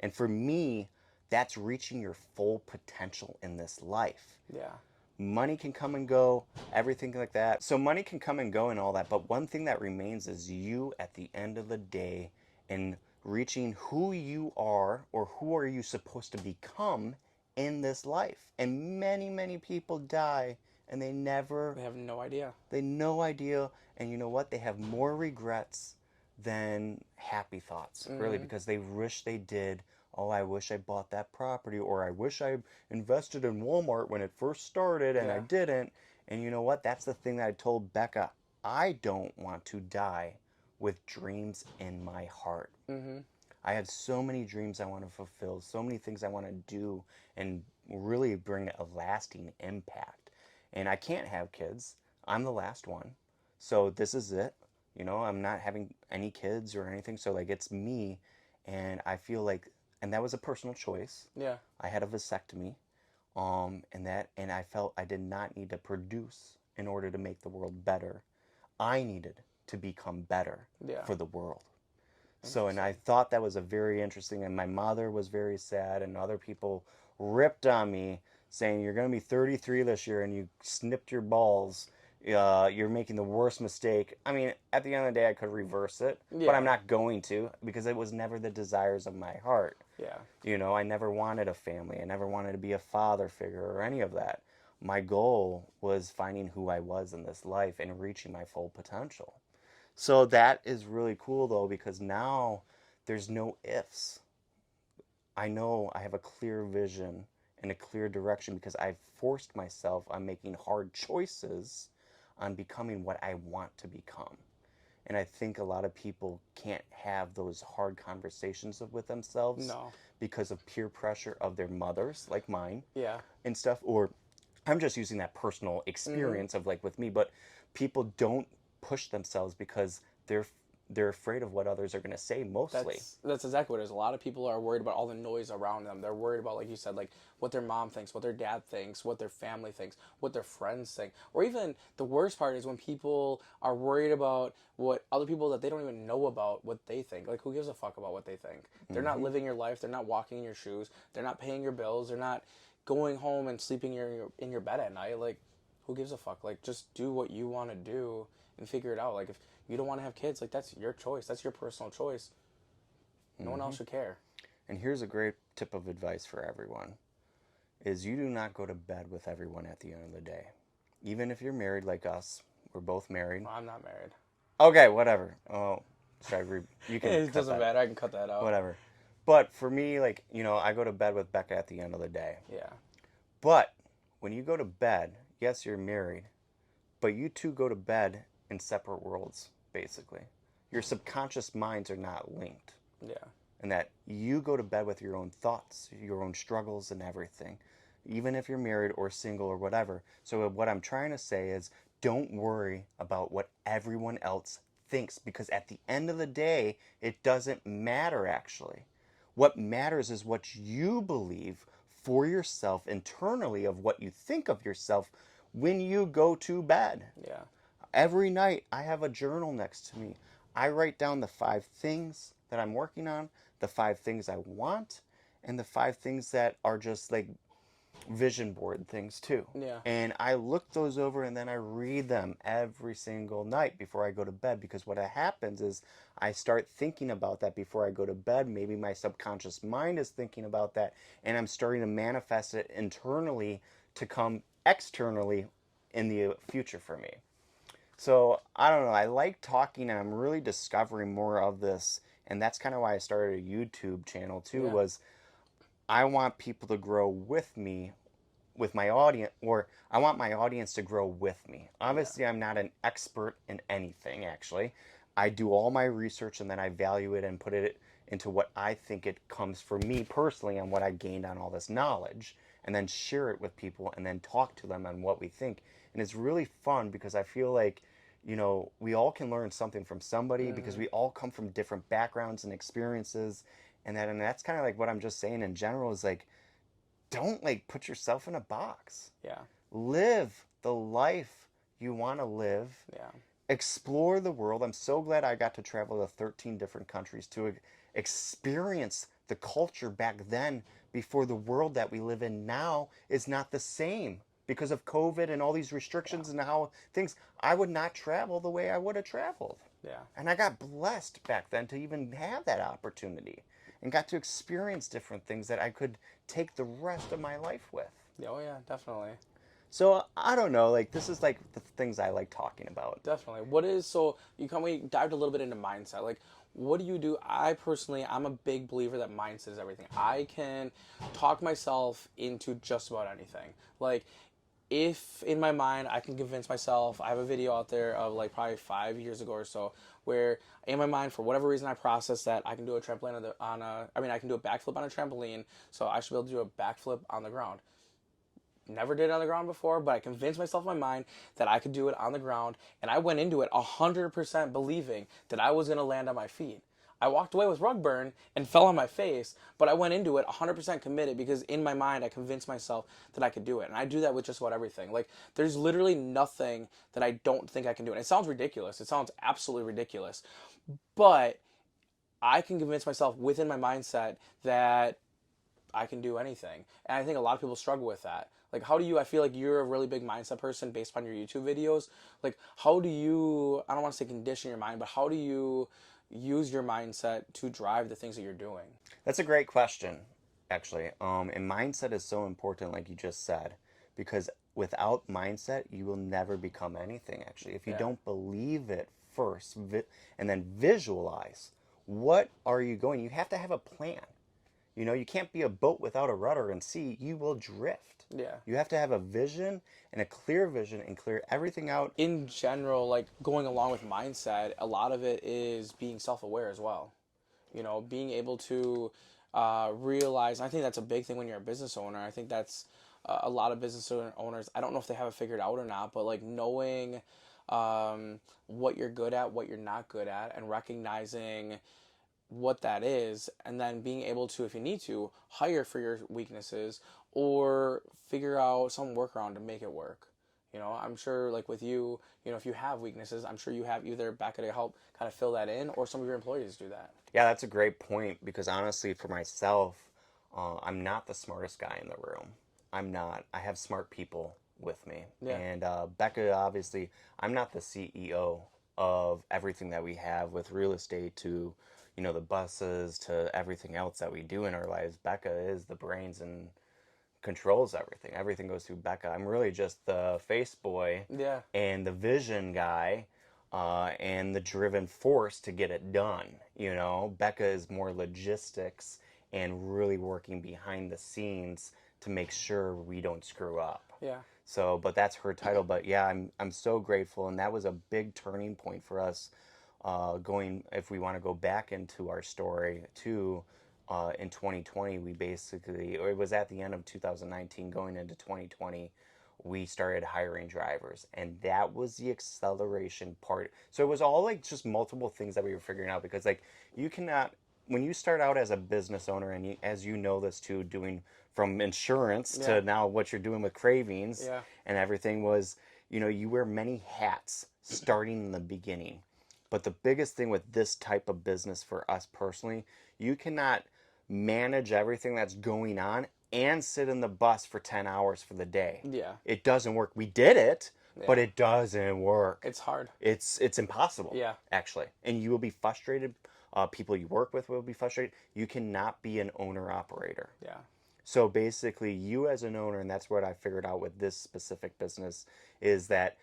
And for me, that's reaching your full potential in this life. Yeah. Money can come and go, everything like that. So money can come and go and all that, but one thing that remains is you at the end of the day and reaching who you are or who are you supposed to become in this life. And many, many people die and they have no idea. no idea. And you know what? They have more regrets than happy thoughts, really, because they wish they did. Oh, I wish I bought that property, or I wish I invested in Walmart when it first started and I Yeah. didn't. And you know what? That's the thing that I told Becca. I don't want to die with dreams in my heart. Mm-hmm. I have so many dreams I want to fulfill, so many things I want to do and really bring a lasting impact. And I can't have kids. I'm the last one. So this is it. You know, I'm not having any kids or anything. So like it's me, and I feel like, and that was a personal choice. Yeah. I had a vasectomy. And I felt I did not need to produce in order to make the world better. I needed to become better Yeah. for the world. So, and I thought that was a very interesting, and my mother was very sad, and other people ripped on me saying, you're going to be 33 this year and you snipped your balls. You're making the worst mistake. I mean, at the end of the day, I could reverse it, but I'm Yeah. not going to because it was never the desires of my heart. Yeah. You know, I never wanted a family. I never wanted to be a father figure or any of that. My goal was finding who I was in this life and reaching my full potential. So that is really cool though, because now there's no ifs. I know I have a clear vision and a clear direction because I've forced myself on making hard choices on becoming what I want to become. And I think a lot of people can't have those hard conversations with themselves No. because of peer pressure of their mothers, like mine, Yeah. and stuff. Or I'm just using that personal experience of like with me, but people don't push themselves because they're afraid of what others are going to say mostly. That's exactly what it is. A lot of people are worried about all the noise around them. They're worried about, like you said, like what their mom thinks, what their dad thinks, what their family thinks, what their friends think. Or even the worst part is when people are worried about what other people that they don't even know about what they think. Like who gives a fuck about what they think? They're not living your life. They're not walking in your shoes. They're not paying your bills. They're not going home and sleeping in your bed at night. Like who gives a fuck? Like just do what you want to do and figure it out. Like if you don't want to have kids, like that's your choice. That's your personal choice. No one else should care. And here's a great tip of advice for everyone is you do not go to bed with everyone at the end of the day. Even if you're married like us, we're both married. Well, I'm not married. Okay, whatever. Oh, you can It cut doesn't that. matter. I can cut that out. Whatever. But for me, like, you know, I go to bed with Becca at the end of the day. Yeah. But when you go to bed, yes, you're married, but you two go to bed in separate worlds, basically. Your subconscious minds are not linked. Yeah. And that you go to bed with your own thoughts, your own struggles, and everything, even if you're married or single or whatever. So, what I'm trying to say is don't worry about what everyone else thinks because at the end of the day, it doesn't matter actually. What matters is what you believe for yourself internally of what you think of yourself when you go to bed. Yeah. Every night, I have a journal next to me. I write down the 5 things that I'm working on, the 5 things I want, and the 5 things that are just like vision board things too. Yeah. And I look those over and then I read them every single night before I go to bed, because what happens is I start thinking about that before I go to bed. Maybe my subconscious mind is thinking about that, and I'm starting to manifest it internally to come externally in the future for me. So I don't know. I like talking, and I'm really discovering more of this, and that's kind of why I started a YouTube channel too. Yeah. Was I want people to grow with me, with my audience, or I want my audience to grow with me. Yeah. Obviously, I'm not an expert in anything, actually. I do all my research and then I value it and put it into what I think it comes for me personally and what I gained on all this knowledge, and then share it with people and then talk to them on what we think. And it's really fun because I feel like, we all can learn something from somebody because Hmm. we all come from different backgrounds and experiences. And that's kind of like what I'm just saying in general is like, don't like put yourself in a box. Yeah. Live the life you want to live. Yeah. Explore the world. I'm so glad I got to travel to 13 different countries to experience the culture back then, before the world that we live in now is not the same because of COVID and all these Yeah. restrictions and how things. I would not travel the way I would have traveled. Yeah. And I got blessed back then to even have that opportunity and got to experience different things that I could take the rest of my life with. Yeah. Oh yeah, definitely. So I don't know, like this is like the things I like talking about. Definitely. What is so you come we dived a little bit into mindset. Like what do you do? I personally I'm a big believer that mindset is everything. I can talk myself into just about anything. Like if in my mind I can convince myself, I have a video out there of like probably 5 years ago or so where in my mind for whatever reason I process that I can do a trampoline I can do a backflip on a trampoline, so I should be able to do a backflip on the ground. Never did it on the ground before, but I convinced myself in my mind that I could do it on the ground, and I went into it 100% believing that I was going to land on my feet. I walked away with rug burn and fell on my face, but I went into it 100% committed because in my mind I convinced myself that I could do it. And I do that with just about everything. Like there's literally nothing that I don't think I can do. And it sounds ridiculous. It sounds absolutely ridiculous. But I can convince myself within my mindset that I can do anything. And I think a lot of people struggle with that. Like, how do you, I feel like you're a really big mindset person based on your YouTube videos. Like, how do you, I don't want to say condition your mind, but how do you use your mindset to drive the things that you're doing? That's a great question, actually. And mindset is so important, like you just said, because without mindset, you will never become anything, actually. If you Yeah. don't believe it first and then visualize, what are you going? You have to have a plan. You can't be a boat without a rudder and sea. You will drift. Yeah. You have to have a vision and a clear vision and clear everything out. In general, like going along with mindset, a lot of it is being self aware as well. Being able to realize, I think that's a big thing when you're a business owner. I think that's a lot of business owners, I don't know if they have it figured out or not, but like knowing what you're good at, what you're not good at, and recognizing what that is, and then being able to, if you need to, hire for your weaknesses or figure out some workaround to make it work. I'm sure like with you, if you have weaknesses, I'm sure you have either Becca to help kind of fill that in or some of your employees do that. Yeah, that's a great point because honestly, for myself, I'm not the smartest guy in the room. I'm not. I have smart people with me. Yeah. And Becca, obviously, I'm not the CEO of everything that we have with real estate to, the buses to everything else that we do in our lives. Becca is the brains and controls everything. Everything goes through Becca. I'm really just the face boy Yeah. and the vision guy and the driven force to get it done. Becca is more logistics and really working behind the scenes to make sure we don't screw up. Yeah. So, but that's her title. But yeah, I'm so grateful, and that was a big turning point for us. Going, if we want to go back into our story too, in 2020, we basically, or it was at the end of 2019, going into 2020, we started hiring drivers, and that was the acceleration part. So it was all like just multiple things that we were figuring out because like you cannot, when you start out as a business owner, and as you know this too, doing from insurance Yeah. to now what you're doing with Kravings Yeah. and everything was, you wear many hats starting in the beginning. But the biggest thing with this type of business for us personally, you cannot manage everything that's going on and sit in the bus for 10 hours for the day. Yeah. It doesn't work. We did it, but Yeah. it doesn't work. It's hard. It's impossible, Yeah. actually. And you will be frustrated. People you work with will be frustrated. You cannot be an owner operator. Yeah. So basically, you as an owner, and that's what I figured out with this specific business, is that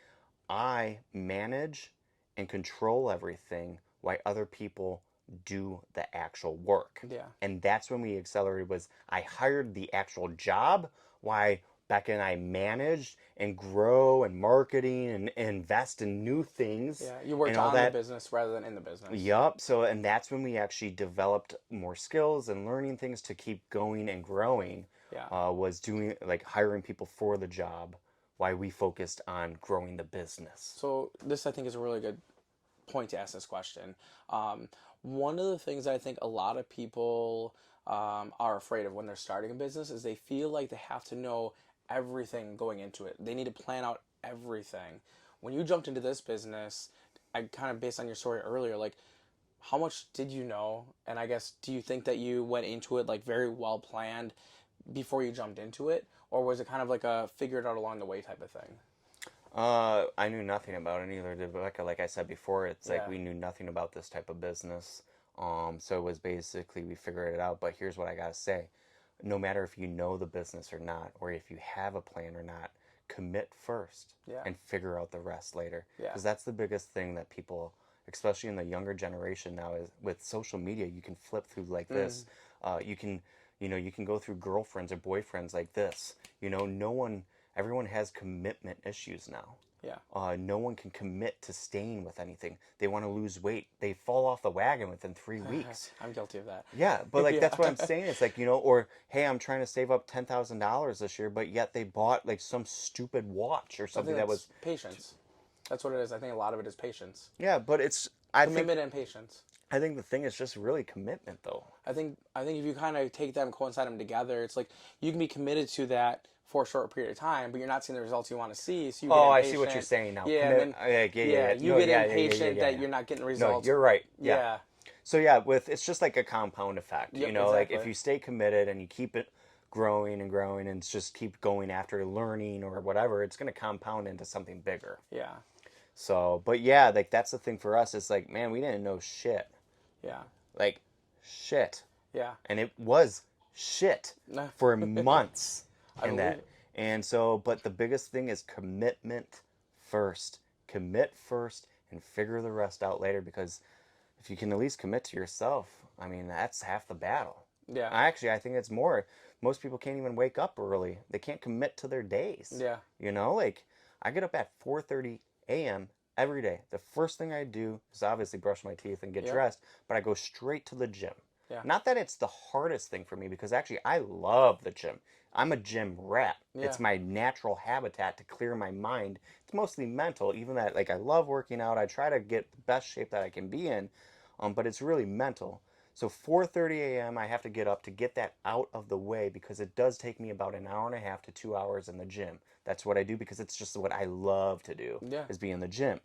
I manage and control everything while other people do the actual work. Yeah. And that's when we accelerated was I hired the actual job while Becca and I managed and grow and marketing and invest in new things Yeah. You and worked all on the that. business rather than in the business. Yup. So, and that's when we actually developed more skills and learning things to keep going and growing. Yeah. Was doing like hiring people for the job while we focused on growing the business. So this I think is a really good point to ask this question. One of the things I think a lot of people are afraid of when they're starting a business is they feel like they have to know everything going into it. They need to plan out everything. When you jumped into this business, I kind of based on your story earlier, like how much did you know? And I guess do you think that you went into it like very well planned before you jumped into it, or was it kind of like a figure it out along the way type of thing? I knew nothing about it, neither did Becca. Like I said before, it's like Yeah. we knew nothing about this type of business. So it was basically we figured it out. But here's what I gotta say: no matter if you know the business or not, or if you have a plan or not, commit first Yeah. and figure out the rest later. Yeah. Because that's the biggest thing that people, especially in the younger generation now, is with social media. You can flip through like this. You can, you can go through girlfriends or boyfriends like this. No one everyone has commitment issues now. Yeah. No one can commit to staying with anything. They want to lose weight. They fall off the wagon within 3 weeks. I'm guilty of that. Yeah, but like Yeah. that's what I'm saying. It's like, or hey, I'm trying to save up $10,000 this year, but yet they bought like some stupid watch or I something think that that's was patience. That's what it is. I think a lot of it is patience, yeah, but it's I think commitment, and patience. I think the thing is just really commitment though. I think if you kind of take them, coincide them together, it's like you can be committed to that for a short period of time, but you're not seeing the results you want to see. So you get Oh, I impatient. see what you're saying now. Yeah, Commit, and then yeah. you No, get yeah, impatient that yeah. you're not getting No, results. you're right. Yeah. Yeah. So yeah, with it's just like a compound effect. Yep, Like exactly. if you stay committed and you keep it growing and growing and just keep going after learning or whatever, it's going to compound into something bigger. Yeah. So, but yeah, like that's the thing for us. It's like, man, we didn't know shit. Yeah. Like shit. Yeah. And it was shit No. for months I and believe that. it. And so, but the biggest thing is commitment first. Commit first and figure the rest out later because if you can at least commit to yourself, I mean, that's half the battle. Yeah. I think it's more. Most people can't even wake up early. They can't commit to their days. Yeah. Like I get up at 4:30 a.m. every day. The first thing I do is obviously brush my teeth and get Yep. dressed, but I go straight to the gym. Yeah. Not that it's the hardest thing for me because actually I love the gym. I'm a gym rat. Yeah. It's my natural habitat to clear my mind. It's mostly mental, even that like I love working out. I try to get the best shape that I can be in, but it's really mental. So 4:30 a.m. I have to get up to get that out of the way because it does take me about an hour and a half to 2 hours in the gym. That's what I do because it's just what I love to do Yeah. is be in the gym.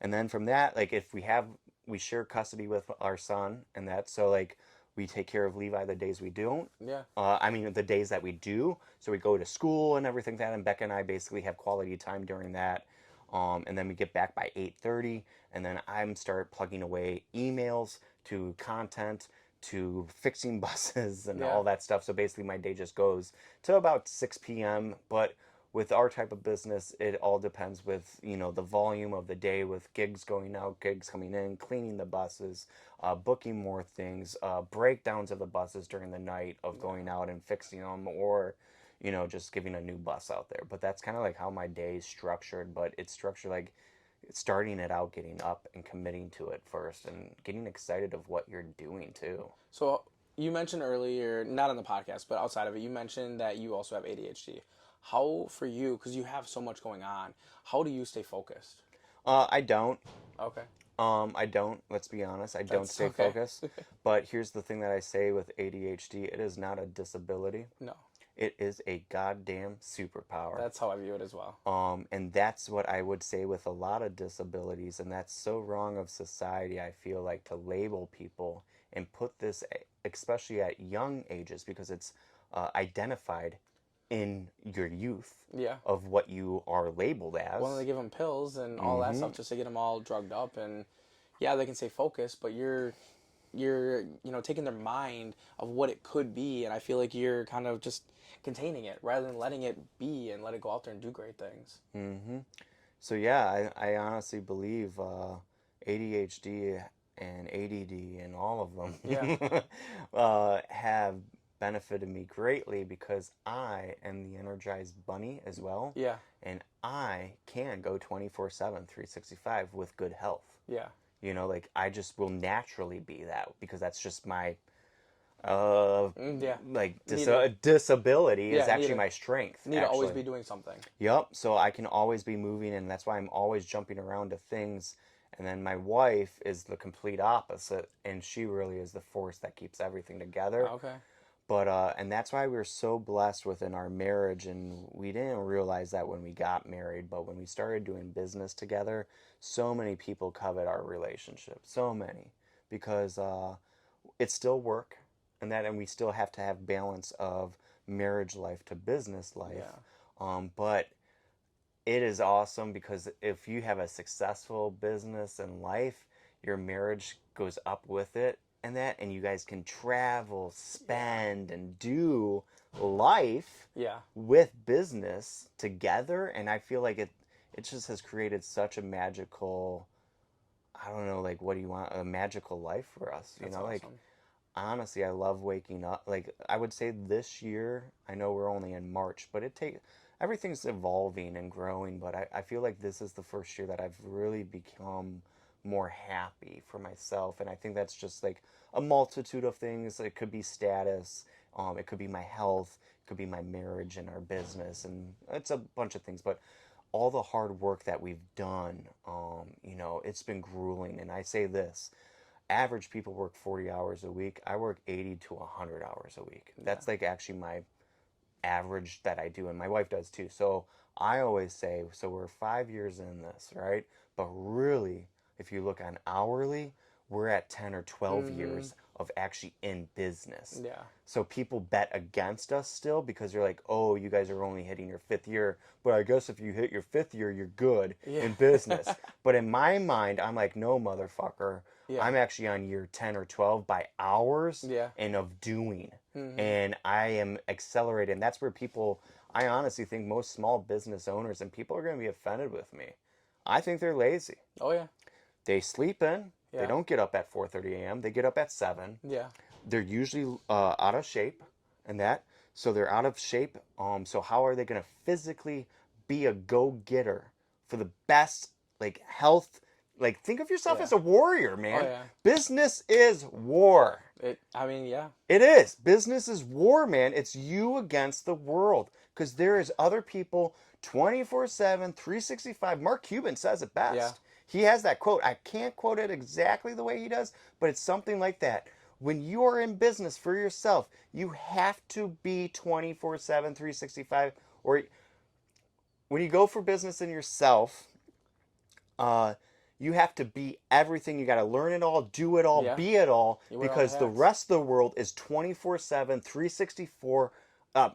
And then from that, like if we share custody with our son and that, so like we take care of Levi the days we don't. Yeah. I mean the days that we do. So we go to school and everything like that, and Becca and I basically have quality time during that. And then we get back by 8:30, and then I'm start plugging away emails to content to fixing buses and Yeah. all that stuff. So basically my day just goes to about 6 p.m. But with our type of business, it all depends with, the volume of the day with gigs going out, gigs coming in, cleaning the buses, booking more things, breakdowns of the buses during the night of going out and fixing them or, just giving a new bus out there. But that's kind of like how my day is structured, but it's structured like starting it out, getting up and committing to it first and getting excited of what you're doing too. So you mentioned earlier, not on the podcast, but outside of it, you mentioned that you also have ADHD. How for you, because you have so much going on, how do you stay focused? I don't. Okay. I don't. Let's be honest. I don't That's stay okay. focused. But here's the thing that I say with ADHD: it is not a disability. No. It is a goddamn superpower. That's how I view it as well. And that's what I would say with a lot of disabilities, and that's so wrong of society. I feel like to label people and put this, especially at young ages, because it's identified in your youth Yeah. of what you are labeled Well, then as. they give them pills and all that Hmm. stuff just to get them all drugged up, and yeah, they can stay focused, but you're taking their mind of what it could be, and I feel like you're kind of just containing it rather than letting it be and let it go out there and do great things. Hmm. So yeah, I honestly believe ADHD and ADD and all of Yeah. them have benefited me greatly because I am the energized bunny as well, Yeah. and I can go 24/7, 365 with good health. Yeah. Like I just will naturally be that because that's just my uh Yeah. like Need to. disability is Yeah. Need actually to. my strength Need to always actually. be doing something. Yep, so I can always be moving, and that's why I'm always jumping around to things. And then my wife is the complete opposite, and she really is the force that keeps everything together. Okay. But and that's why we were so blessed within our marriage, and we didn't realize that when we got married, but when we started doing business together, so many people covet our relationship, so many, because it's still work, and we still have to have balance of marriage life to business life. Yeah. But it is awesome because if you have a successful business and life, your marriage goes up with it and you guys can travel, Yeah. spend and do life Yeah. with business together, and I feel like it just has created such a magical, I don't know, like, what do you want, a magical life for us, That's like, awesome. honestly, I love waking up. Like, I would say this year, I know we're only in March, but everything's evolving and growing. But I feel like this is the first year that I've really become more happy for myself. And I think that's just like a multitude of things. It could be status, it could be my health, it could be my marriage and our business. And it's a bunch of things. But all the hard work that we've done, it's been grueling. And I say this, average people work 40 hours a week. I work 80 to 100 hours a week. Yeah. That's like actually my average that I do, and my wife does too. So I always say, so we're 5 years in this, right? But really, if you look on hourly, we're at 10 or 12 Mm-hmm. years of actually in business. Yeah. So people bet against us still because they're like, oh, you guys are only hitting your fifth year. But I guess if you hit your fifth year, you're good Yeah. in business. But in my mind, I'm like, no, motherfucker. Yeah. I'm actually on year 10 or 12 by hours Yeah. and of doing. Mm-hmm. And I am accelerating. That's where people, I honestly think most small business owners, and people are going to be offended with me, I think they're lazy. Oh yeah. They sleep in. They Yeah. don't get up at 4:30 a.m. They get up at 7. Yeah. They're usually out of shape and that. So they're out of shape. So how are they going to physically be a go-getter for the best, like, health? Like, think of yourself Yeah. as a warrior, Oh man. yeah. Business is war. I mean, yeah. It is. Business is war, man. It's you against the world. Because there is other people 24/7, 365. Mark Cuban says it Yeah. best. He has that quote. I can't quote it exactly the way he does, but it's something like that. When you are in business for yourself, you have to be 24/7, 365. Or when you go for business in yourself, uh, you have to be everything. You got to learn it all, do it all, Yeah. be it all, You wear all the because the hats. rest of the world is 24/7, 364,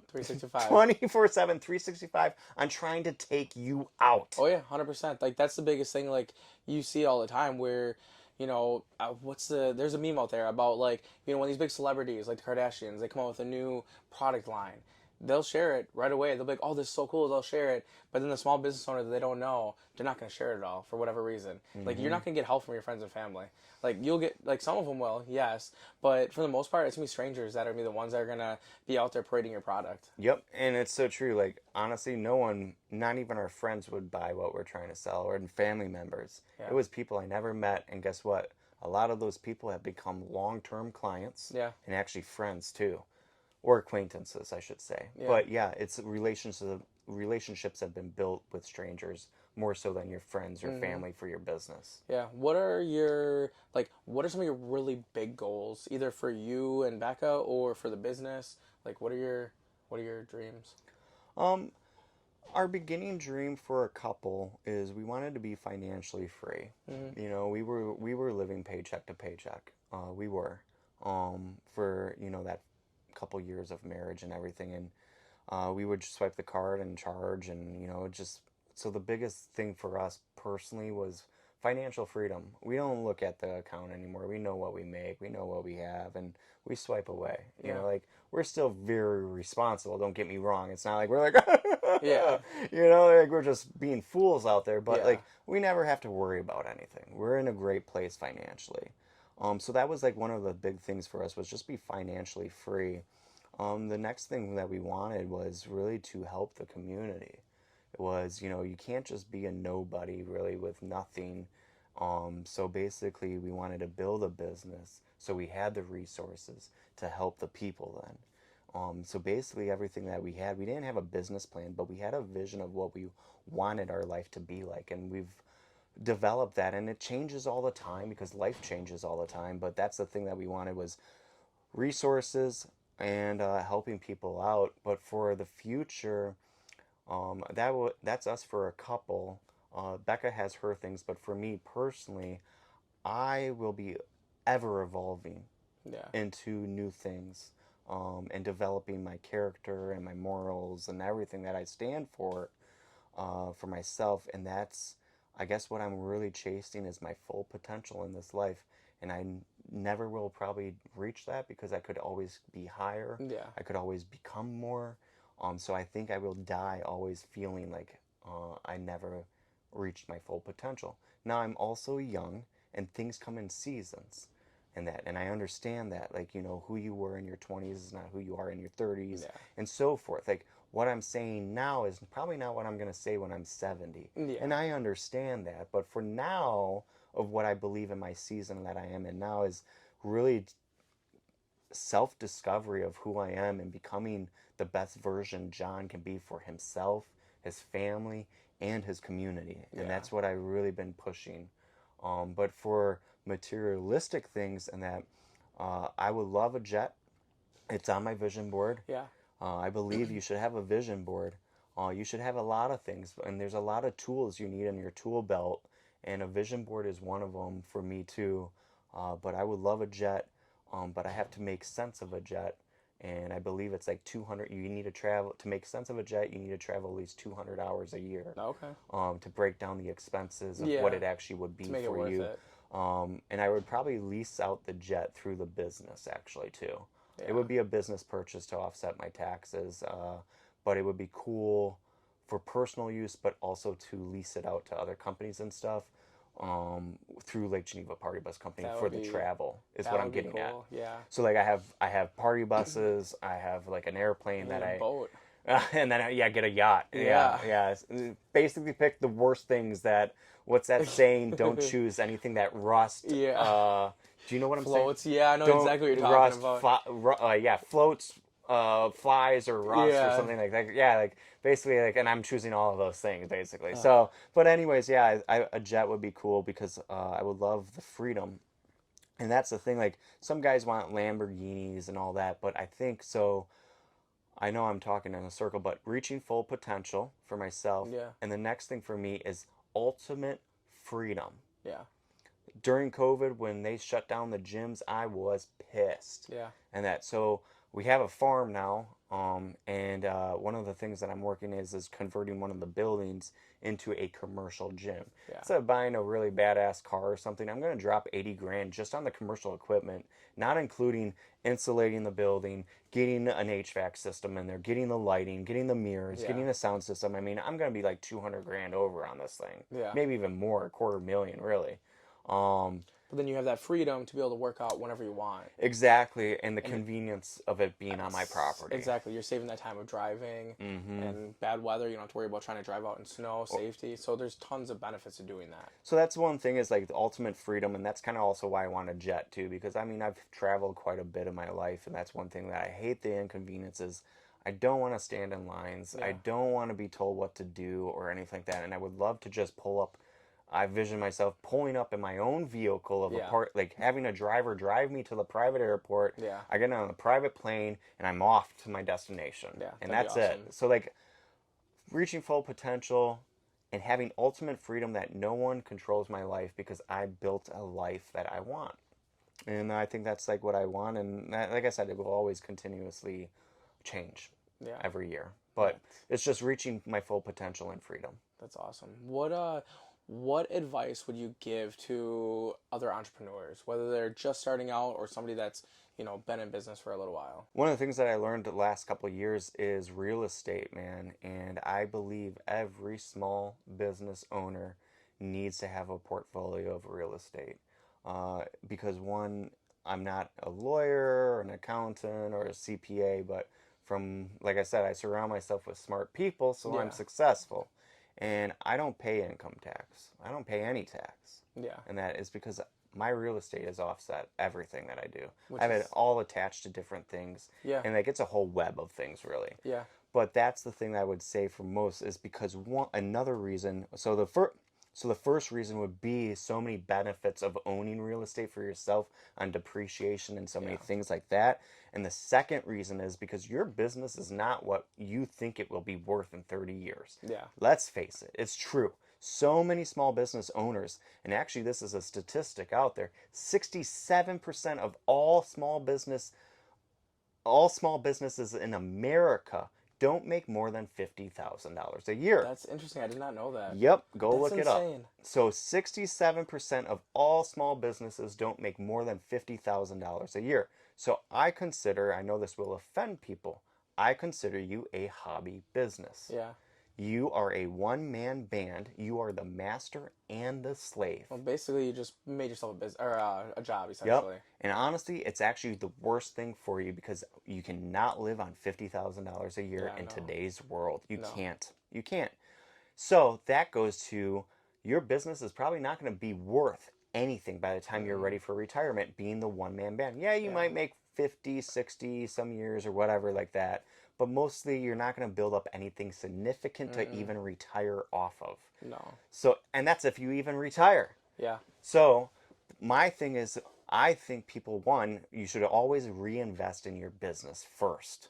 365. 24/7, 365 on trying to take you out. Oh yeah, 100%. Like that's the biggest thing. Like you see all the time where, there's a meme out there about like when these big celebrities like the Kardashians they come out with a new product line, they'll share it right away. They'll be like, oh, this is so cool. They'll share it. But then the small business owner that they don't know, they're not going to share it at all for whatever reason. Like you're Mm-hmm. not going to get help from your friends and family. Like you'll get like some of them will, yes, but for the most part, it's gonna be strangers that are gonna be the ones that are gonna be out there parading your product. Yep, and it's so true. Like, honestly, no one, not even our friends, would buy what we're trying to sell, or family members. Yeah. It was people I never met, and guess what? A lot of those people have become long-term clients Yeah. and actually friends too, or acquaintances, I should say. Yeah. But yeah, it's relationships have been built with strangers more so than your friends or family for your business. Yeah. What are some of your really big goals, either for you and Becca or for the business? Like what are your dreams? Um, our beginning dream for a couple is we wanted to be financially free. Mm-hmm. We were living paycheck to paycheck. We were for that couple years of marriage and everything, and we would just swipe the card and charge, and just so the biggest thing for us personally was financial freedom. We don't look at the account anymore. We know what we make, we know what we have, and we swipe away. Yeah. Like we're still very responsible. Don't get me wrong. It's not like we're like, Yeah. like we're just being fools out there. But Yeah. like we never have to worry about anything. We're in a great place financially. So that was like one of the big things for us was just be financially free. The next thing that we wanted was really to help the community. It was, you can't just be a nobody really with nothing. So basically, we wanted to build a business so we had the resources to help the people then. So basically, everything that we had, we didn't have a business plan, but we had a vision of what we wanted our life to be like. And we've developed that, and it changes all the time because life changes all the time. But that's the thing that we wanted was resources and helping people out. But for the future, that's us for a couple. Becca has her things, but for me personally, I will be ever evolving Yeah. into new things, and developing my character and my morals and everything that I stand for myself. And that's, I guess, what I'm really chasing is my full potential in this life. And I never will probably reach that because I could always be higher. Yeah. I could always become more. So I think I will die always feeling like I never reached my full potential. Now I'm also young, and things come in seasons, and I understand that, like, who you were in your 20s is not who you are in your 30s, Yeah. and so forth. Like what I'm saying now is probably not what I'm going to say when I'm 70, Yeah. and I understand that. But for now, of what I believe in my season that I am in now is really self-discovery of who I am and becoming the best version Jon can be for himself, his family, and his community. And Yeah. that's what I've really been pushing. But for materialistic things and that, I would love a jet. It's on my vision board. Yeah. I believe you should have a vision board. You should have a lot of things, and there's a lot of tools you need in your tool belt, and a vision board is one of them for me too. But I would love a jet, but I have to make sense of a jet, and I believe it's like 200. You need to travel to make sense of a jet. You need to travel at least 200 hours a year, Okay. to break down the expenses of Yeah. what it actually would be To make it for worth you. it. And I would probably lease out the jet through the business actually too. It Yeah. would be a business purchase to offset my taxes, but it would be cool for personal use, but also to lease it out to other companies and stuff, through Lake Geneva Party Bus Company That for would the be travel is that what would I'm be getting at. cool. Yeah. So like I have party buses, I have like an airplane You that need a I boat. and then get a yacht. Yeah. Yeah. Basically, pick the worst things that. What's that saying? Don't choose anything that rust. Yeah. Do you know what I'm saying? Floats. Yeah, I know Don't exactly what you're rust. talking about. Floats. Flies or rust or Yeah. something like that. Yeah, like basically like, and I'm choosing all of those things basically. Uh, So, but anyways, yeah, a jet would be cool because I would love the freedom, and that's the thing. Like some guys want Lamborghinis and all that, but I think so. I know I'm talking in a circle, but reaching full potential for myself. Yeah. And the next thing for me is ultimate freedom. Yeah. During COVID, when they shut down the gyms, I was pissed. Yeah. And that, so we have a farm now, and one of the things that I'm working is converting one of the buildings into a commercial gym. Yeah. Instead of buying a really badass car or something, I'm going to drop 80 grand just on the commercial equipment, not including insulating the building, getting an HVAC system in there, getting the lighting, getting the mirrors, Yeah. getting the sound system. I mean, I'm going to be like 200 grand over on this thing. Yeah. Maybe even more, $250,000 really. But then you have that freedom to be able to work out whenever you want. Exactly, and the convenience of it being on my property. Exactly. You're saving that time of driving and bad weather. You don't have to worry about trying to drive out in snow, safety. So there's tons of benefits to doing that. So that's one thing is like the ultimate freedom, and that's kind of also why I want a jet too, because I mean I've traveled quite a bit in my life, and that's one thing that I hate the inconveniences. I don't want to stand in lines. Yeah. I don't want to be told what to do or anything like that, and I would love to just pull up. I vision myself pulling up in my own vehicle of Yeah. a part, like having a driver drive me to the private airport. Yeah. I get on a private plane and I'm off to my destination. Yeah, And that'd that's be awesome. it. So like reaching full potential and having ultimate freedom that no one controls my life because I built a life that I want. And I think that's like what I want. And like I said, it will always continuously change Yeah. every year. Yeah. But it's just reaching my full potential and freedom. That's awesome. What advice would you give to other entrepreneurs, whether they're just starting out or somebody that's, been in business for a little while? One of the things that I learned the last couple of years is real estate, man. And I believe every small business owner needs to have a portfolio of real estate. Because one, I'm not a lawyer or an accountant or a CPA, but like I said, I surround myself with smart people, so I'm Yeah. successful. And I don't pay income tax. I don't pay any tax. Yeah. And that is because my real estate is offset everything that I do. I Which have it is all attached to different things. yeah. And like it's a whole web of things really. Yeah. But that's the thing I would say for most is because another reason. So the first reason would be so many benefits of owning real estate for yourself on depreciation and so many Yeah. things like that. And the second reason is because your business is not what you think it will be worth in 30 years. Yeah. Let's face it, it's true. So many small business owners, and actually this is a statistic out there, 67% of all small businesses in America don't make more than $50,000 a year. That's interesting. I did not know that. Yep, go That's look it up. insane. So 67% of all small businesses don't make more than $50,000 a year. So I know this will offend people, I consider you a hobby business. Yeah. You are a one-man band. You are the master and the slave. Well, basically, you just made yourself a business or a job, Yep. essentially. And honestly, it's actually the worst thing for you because you cannot live on $50,000 a year Yeah, in no. today's world. You No. can't. You can't. So that goes to your business is probably not going to be worth anything by the time you're ready for retirement, being the one-man band. Yeah, you Yeah. might make 50, 60 some years or whatever like that, but mostly you're not going to build up anything significant to even retire off of. No. So, and that's if you even retire. Yeah. So, my thing is, I think people, one, you should always reinvest in your business first.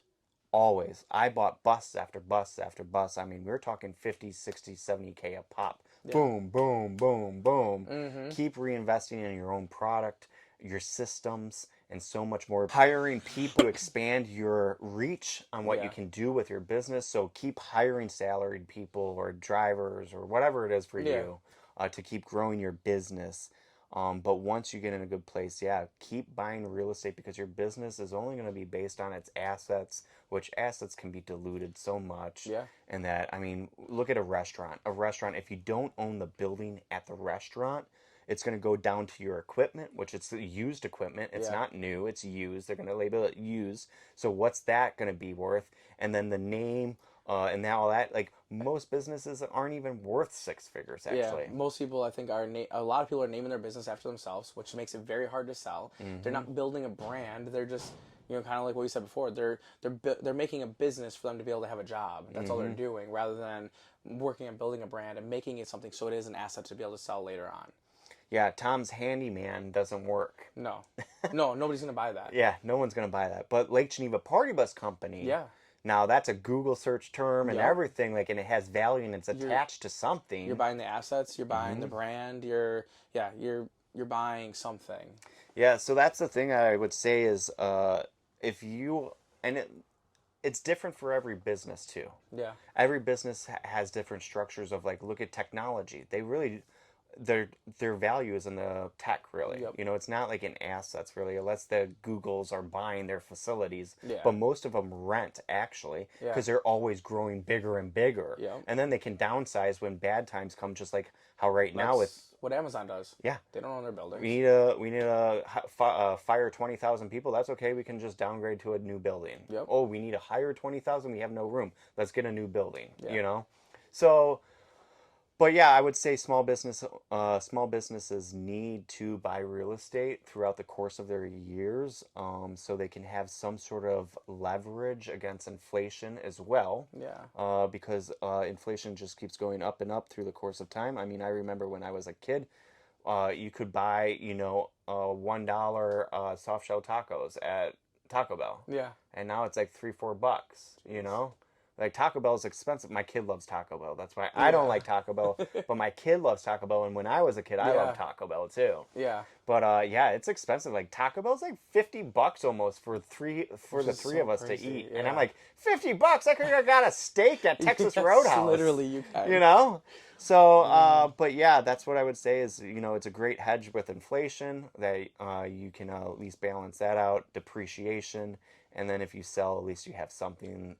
Always. I bought bus after bus after bus. I mean, we're talking 50, 60, 70K a pop. Yeah. Boom, boom, boom, boom. Mm-hmm. Keep reinvesting in your own product, your systems, and so much more. Hiring people to expand your reach on what you Yeah. can do with your business. So keep hiring salaried people or drivers or whatever it is for Yeah. you to keep growing your business. But once you get in a good place, yeah, keep buying real estate because your business is only going to be based on its assets, which assets can be diluted so much. Yeah. And that, I mean, look at a restaurant. A restaurant, if you don't own the building at the restaurant, it's going to go down to your equipment, which it's used equipment. It's Yeah. not new, it's used. They're going to label it used. So what's that going to be worth? And then the name and now all that, like most businesses aren't even worth six figures actually. Yeah, most people I think a lot of people are naming their business after themselves, which makes it very hard to sell. They're not building a brand. They're just kind of like what you said before. They're making a business for them to be able to have a job. That's all they're doing, rather than working on building a brand and making it something so it is an asset to be able to sell later on. Yeah, Tom's Handyman doesn't work. No, no, nobody's gonna buy that. Yeah, no one's gonna buy that. But Lake Geneva Party Bus Company. Yeah. Now that's a Google search term and Yep. everything, like, and it has value and it's attached to something. You're buying the assets. You're buying the brand. You're buying something. Yeah, so that's the thing I would say is if you and it's different for every business too. Yeah. Every business has different structures of like look at technology. They really their value is in the tech really. Yep. It's not like in assets really unless the Googles are buying their facilities. Yeah. But most of them rent actually because they're always growing bigger and bigger. Yep. And then they can downsize when bad times come, just like how right now with That's what Amazon does. yeah. They don't own their buildings. We need a fire 20,000 people. That's okay. We can just downgrade to a new building. Yep. Oh, we need to hire 20,000. We have no room. Let's get a new building. Yeah. So, but yeah, I would say small businesses need to buy real estate throughout the course of their years, so they can have some sort of leverage against inflation as well. Yeah. Because inflation just keeps going up and up through the course of time. I mean, I remember when I was a kid, you could buy, $1 soft shell tacos at Taco Bell. Yeah. And now it's like $3-4, Like Taco Bell is expensive. My kid loves Taco Bell. That's why I don't like Taco Bell, but my kid loves Taco Bell. And when I was a kid, I loved Taco Bell too. Yeah. But yeah, it's expensive. Like Taco Bell's like $50 almost for Which the is three of so us to crazy. eat. And I'm Yeah. like, $50? I could have got a steak at Texas Yes, Roadhouse. literally, you You can. know? So, Mm, but yeah, that's what I would say is, it's a great hedge with inflation that you can at least balance that out, depreciation, and then if you sell, at least you have something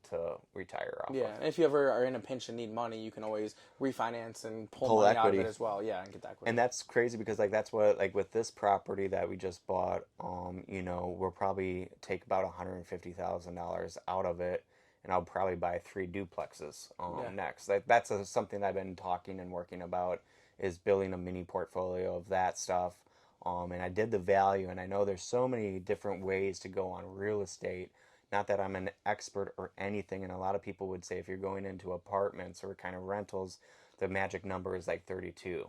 to retire off yeah, of. and if you ever are in a pinch and need money, you can always refinance and pull Pull money out of it equity. as well. Yeah, and get the equity. And that's crazy because like that's what like with this property that we just bought, we'll probably take about $150,000 out of it, and I'll probably buy three duplexes Yeah. next. That's something I've been talking and working about is building a mini portfolio of that stuff. And I did the value, and I know there's so many different ways to go on real estate. Not that I'm an expert or anything, and a lot of people would say if you're going into apartments or kind of rentals, the magic number is like 32.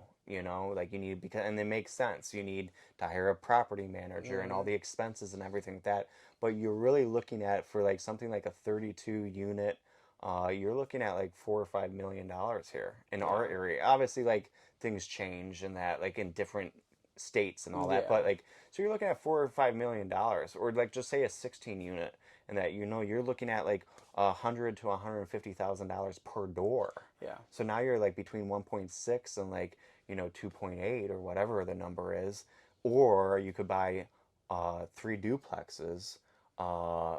Like you need because and it makes sense. You need to hire a property manager and all Hmm. the expenses and everything like that. But you're really looking at for like something like a 32 unit. You're looking at like $4 or $5 million here in Yeah. our area. Obviously, like things change and that, like in different states and all that. But Yeah. like, so you're looking at $4 or $5 million, or like just say a 16 unit, and that you're looking at like $100 to $150,000 per door. Yeah. So now you're like between 1.6 and like 2.8 or whatever the number is, or you could buy three duplexes, uh,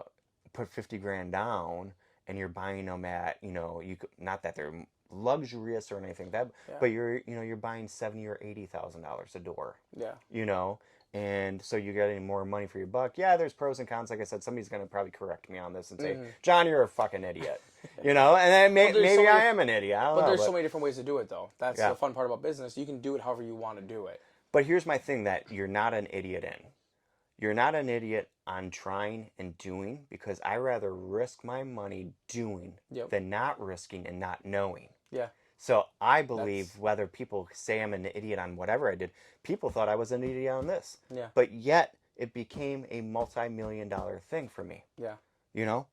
put 50 grand down, and you're buying them at you could, not that they're luxurious or anything that, Yeah. but you're buying 70 or $80,000 a door, Yeah. you know. And so you're getting more money for your buck. Yeah, there's pros and cons. Like I said, somebody's gonna probably correct me on this and say, Hmm. John, you're a fucking idiot. And then But there's so maybe many. I am an idiot. I don't But know, there's so but many different ways to do it, though. That's yeah. the fun part about business. You can do it however you want to do it. But here's my thing that you're not an idiot in. You're not an idiot on trying and doing, because I rather risk my money doing Yep. than not risking and not knowing. Yeah. So I That's. believe whether people say I'm an idiot on whatever I did, people thought I was an idiot on this. Yeah. But yet it became a multi-million-dollar thing for me. Yeah. You know?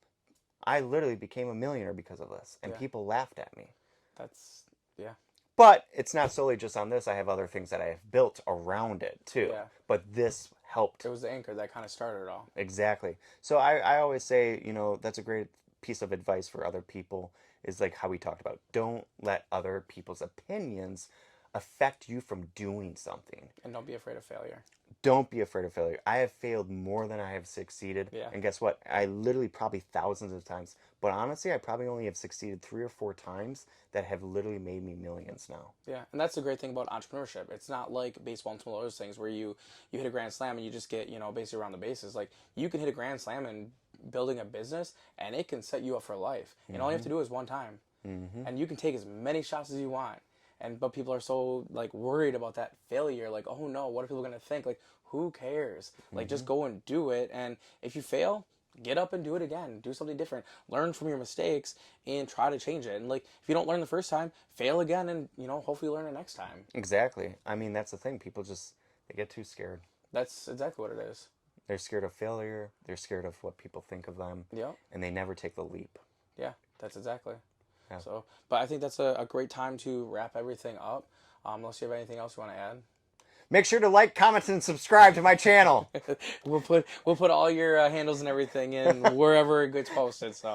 I literally became a millionaire because of this, and Yeah. people laughed at me. That's. Yeah. But it's not solely just on this. I have other things that I have built around it too. Yeah. But this helped. It was the anchor that kind of started it all. Exactly. So I always say, that's a great piece of advice for other people is like how we talked about. Don't let other people's opinions affect you from doing something. And don't be afraid of failure. Don't be afraid of failure. I have failed more than I have succeeded. Yeah. And guess what? I literally probably thousands of times. But honestly, I probably only have succeeded 3 or 4 times that have literally made me millions now. Yeah, and that's the great thing about entrepreneurship. It's not like baseball and some of those things where you hit a grand slam and you just get basically around the bases. Like you can hit a grand slam and building a business, and it can set you up for life. And all you have to do is one time, and you can take as many shots as you want. But people are so like worried about that failure. Like, oh no, what are people gonna think? Like, who cares? Like, just go and do it. And if you fail, get up and do it again. Do something different. Learn from your mistakes and try to change it. And like, if you don't learn the first time, fail again, and hopefully learn it next time. Exactly. I mean, that's the thing. People they get too scared. That's exactly what it is. They're scared of failure. They're scared of what people think of them. Yeah. And they never take the leap. Yeah, that's exactly. Yeah. So, but I think that's a great time to wrap everything up. Unless you have anything else you want to add. Make sure to like, comment, and subscribe to my channel. We'll put all your handles and everything in wherever it gets posted. So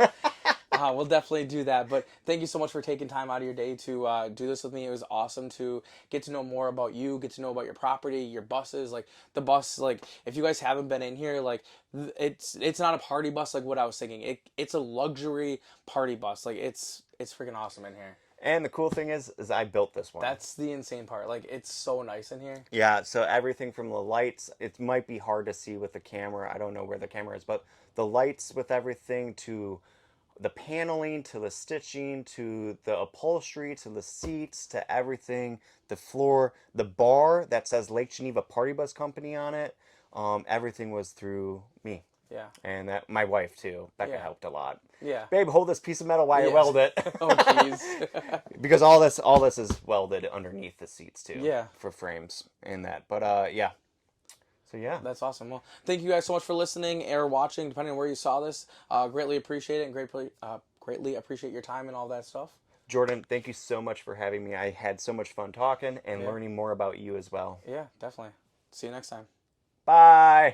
we'll definitely do that. But thank you so much for taking time out of your day to do this with me. It was awesome to get to know more about you, get to know about your property, your buses. Like the bus, like if you guys haven't been in here, like it's not a party bus like what I was thinking. It's a luxury party bus. Like it's freaking awesome in here. And the cool thing is I built this one. That's the insane part. Like it's so nice in here. Yeah, so everything from the lights, it might be hard to see with the camera. I don't know where the camera is, but the lights with everything to the paneling to the stitching to the upholstery to the seats to everything, the floor, the bar that says Lake Geneva Party Bus Company on it, everything was through me. Yeah. And that my wife too. Becca Yeah. helped a lot. Yeah. Babe, hold this piece of metal while you Yeah. weld it. Oh jeez. Because all this is welded underneath the seats too. Yeah. For frames and that. But yeah. So yeah. That's awesome. Well, thank you guys so much for listening or watching, depending on where you saw this. Greatly appreciate it and greatly appreciate your time and all that stuff. Jordan, thank you so much for having me. I had so much fun talking and Yeah. learning more about you as well. Yeah, definitely. See you next time. Bye.